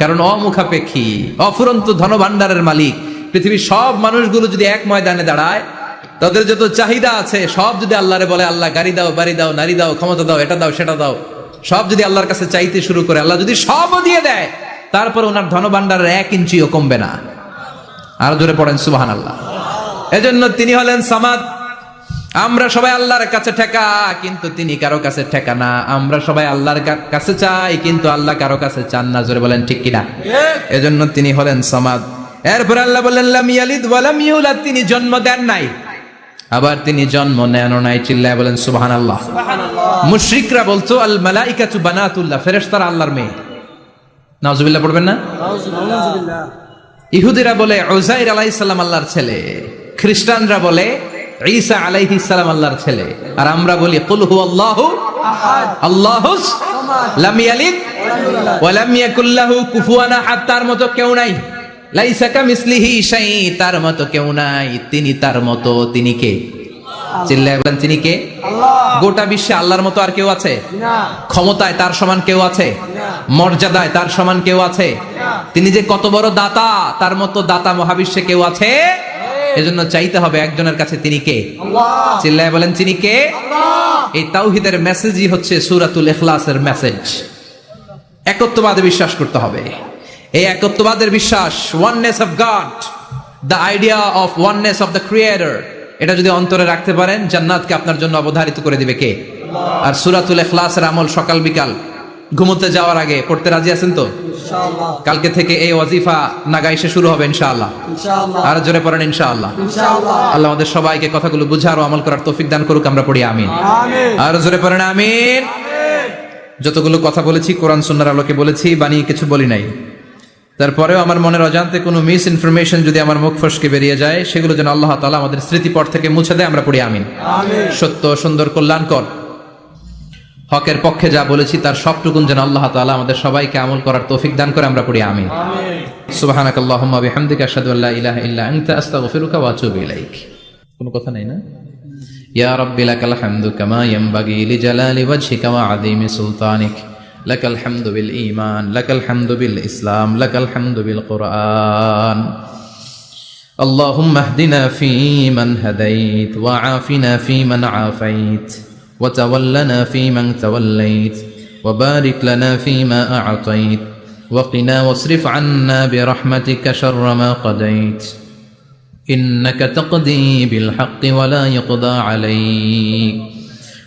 কারণ অমুখাপেক্ষী, অফুরন্ত ধনভাণ্ডারের মালিক। পৃথিবীর সব মানুষগুলো যদি এক ময়দানে দাঁড়ায়, তাদের যত চাহিদা আছে সব যদি আল্লাহরে বলে, আল্লাহ গাড়ি দাও, বাড়ি দাও, নারী দাও, ক্ষমতা দাও, এটা দাও, সেটা দাও, সব যদি আল্লাহর কাছে চাইতে শুরু করে, আল্লাহ যদি সবও দিয়ে দেয়, তারপর ওনার ধনভাণ্ডারের 1 ইঞ্চিও কমবে না। আর জোরে পড়েন সুবহানাল্লাহ। এজন্য তিনি হলেন সামাদ। আমরা সবাই আল্লাহর কাছে ঠেকা, কিন্তু তিনি কারো কাছে ঠেকা না। আমরা সবাই আল্লাহর কাছে চাই, কিন্তু আল্লাহ কারো কাছে চান না। জোরে বলেন ঠিক কিনা? এজন্য তিনি হলেন সামাদ। এরপর আল্লাহ বললেন লাম ইয়ালিদ ওয়া লাম ইউলাদ, তিনি জন্ম দেন নাই, আবার তিনি জন্ম নেনও নাই। চিল্লায় বলেন সুবহানাল্লাহ। মুশরিকরা বলতো আল মালাইকাতু বানাতুল্লাহ, ফেরেশতারা আল্লাহর মেয়ে। নাউজুবিল্লাহ পড়বেন না? নাউজুবিল্লাহ। ইহুদিরা বলে উযাইর আলাইহিস সালাম আল্লাহর ছেলে, খ্রিস্টানরা বলে ঈসা আলাইহিস সালাম আল্লাহর ছেলে, আর আমরা বলি কুল হুয়াল্লাহু আহাদ আল্লাহুস সামাদ লাম ইয়ালিদ ওয়া লাম ইয়াকুল লাহু কুফুয়ান আহাদ। তার মতো কেউ নাই। লাইসা কামিসলিহি শাই, তার মতো কেউ নাই। তিনি তার মতো, তিনি কে? চিল্লায় বলেন তিনি কে? আল্লাহ। গোটা বিশ্বে আল্লাহর মতো আর কেউ আছে? না। ক্ষমতায় তার সমান কেউ আছে? না। মর্যাদায় তার সমান কেউ আছে? না। তিনি যে কত বড় দাতা, তার মতো দাতা মহাবিশ্বে কেউ আছে? এজন্য চাইতে হবে একজনের কাছে, তিনি কে? আল্লাহ। চিল্লায় বলেন তিনি কে? আল্লাহ। এই তাওহীদের মেসেজই হচ্ছে সূরাতুল ইখলাসের মেসেজ। একত্ববাদে বিশ্বাস করতে হবে। এই একত্ববাদের বিশ্বাস, oneness of god, the idea of oneness of the creator, এটা যদি অন্তরে রাখতে পারেন, জান্নাতকে আপনার জন্য অবধারিত করে দিবে কে? আর সূরাতুল ইখলাসের আমল সকাল বিকাল ঘুমোতে যাওয়ার আগে পড়তে রাজি আছেন তো? ইনশাআল্লাহ। কালকে থেকে এই ওয়াজিফা নাগাইশে শুরু হবে ইনশাআল্লাহ। ইনশাআল্লাহ। আর জোরে পড়েন ইনশাআল্লাহ। ইনশাআল্লাহ। আল্লাহ আমাদের সবাইকে কথাগুলো বুঝার ও আমল করার তৌফিক দান করুক। আমরা পড়ি আমিন। আমিন। আর জোরে পড়েন আমিন। আমিন। যতগুলো কথা বলেছি কোরআন সুন্নাহর আলোকে বলেছি, বানিয়ে কিছু বলি নাই। তারপরেও আমার মনের অজান্তে কোনো মিস ইনফরমেশন যদি আমার মুখ ফসকে বেরিয়ে যায়, সেগুলো যেন আল্লাহ তাআলা আমাদের স্মৃতিপট থেকে মুছে দেয়। আমরা পড়ি আমিন। আমিন। সত্য, সুন্দর, কল্যাণকর, হকের পক্ষে যা বলেছি তার সবটুকুন যেন আল্লাহ তাআলা আমাদের সবাইকে আমল করার তৌফিক দান করে। আমরা পড়ি আমিন। আমিন। সুবহানাকাল্লাহুম্মা বিহামদিকা আশহাদু আল্লা ইলাহা ইল্লা আনতা আস্তাগফিরুকা ওয়া আতুবু ইলাইক। কোনো কথা নাই না? ইয়া রাব্বি লাকাল হামদু কামা ইয়ানবাগি লিজালালি ওয়াজহিকা ওয়া আযীমি সুলতানিক। লাকাল হামদু বিল ঈমান, লাকাল হামদু বিল ইসলাম, লাকাল হামদু বিল কুরআন। اللهم اهدنا فيمن هديت وعافنا فيمن عافيت وتولنا فيمن توليت وبارك لنا فيما أعطيت وقنا واصرف عنا برحمتك شر ما قضيت إنك تقضي بالحق ولا يقضى عليك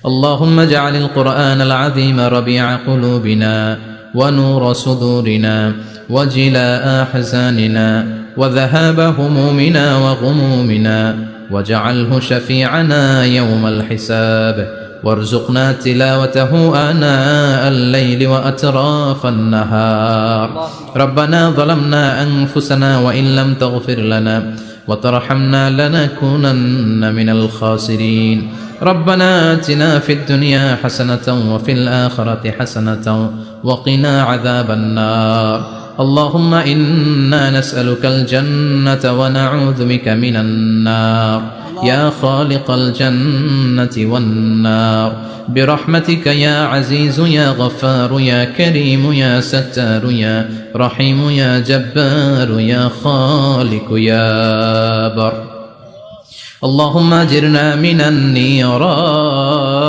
اللهم اجعل القرآن العظيم ربيع قلوبنا ونور صدورنا وجلاء أحزاننا وذهاب همومنا وغمومنا واجعله شفيعنا يوم الحساب وارزقنا تلاوته آناء الليل وأطراف النهار ربنا ظلمنا أنفسنا وإن لم تغفر لنا وترحمنا لنكونن من الخاسرين ربنا آتنا في الدنيا حسنة وفي الآخرة حسنة وقنا عذاب النار اللهم إنا نسألك الجنة ونعوذ بك من النار يا خالق الجنة والنار برحمتك يا عزيز يا غفار يا كريم يا ستار يا رحيم يا جبار يا خالق يا بر اللهم أجرنا من النيران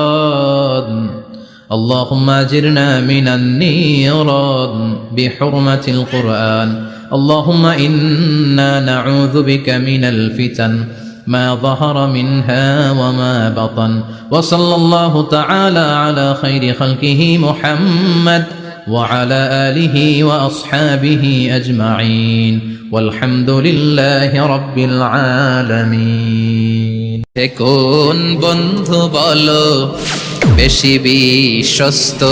اللهم أجرنا من النيران بحرمة القرآن اللهم إنا نعوذ بك من الفتن ما ظهر منها وما بطن وصلى الله تعالى على خير خلقه محمد وعلى آله وأصحابه أجمعين والحمد لله رب العالمين কোন বন্ধু বলো বেশি বিশ্বস্ত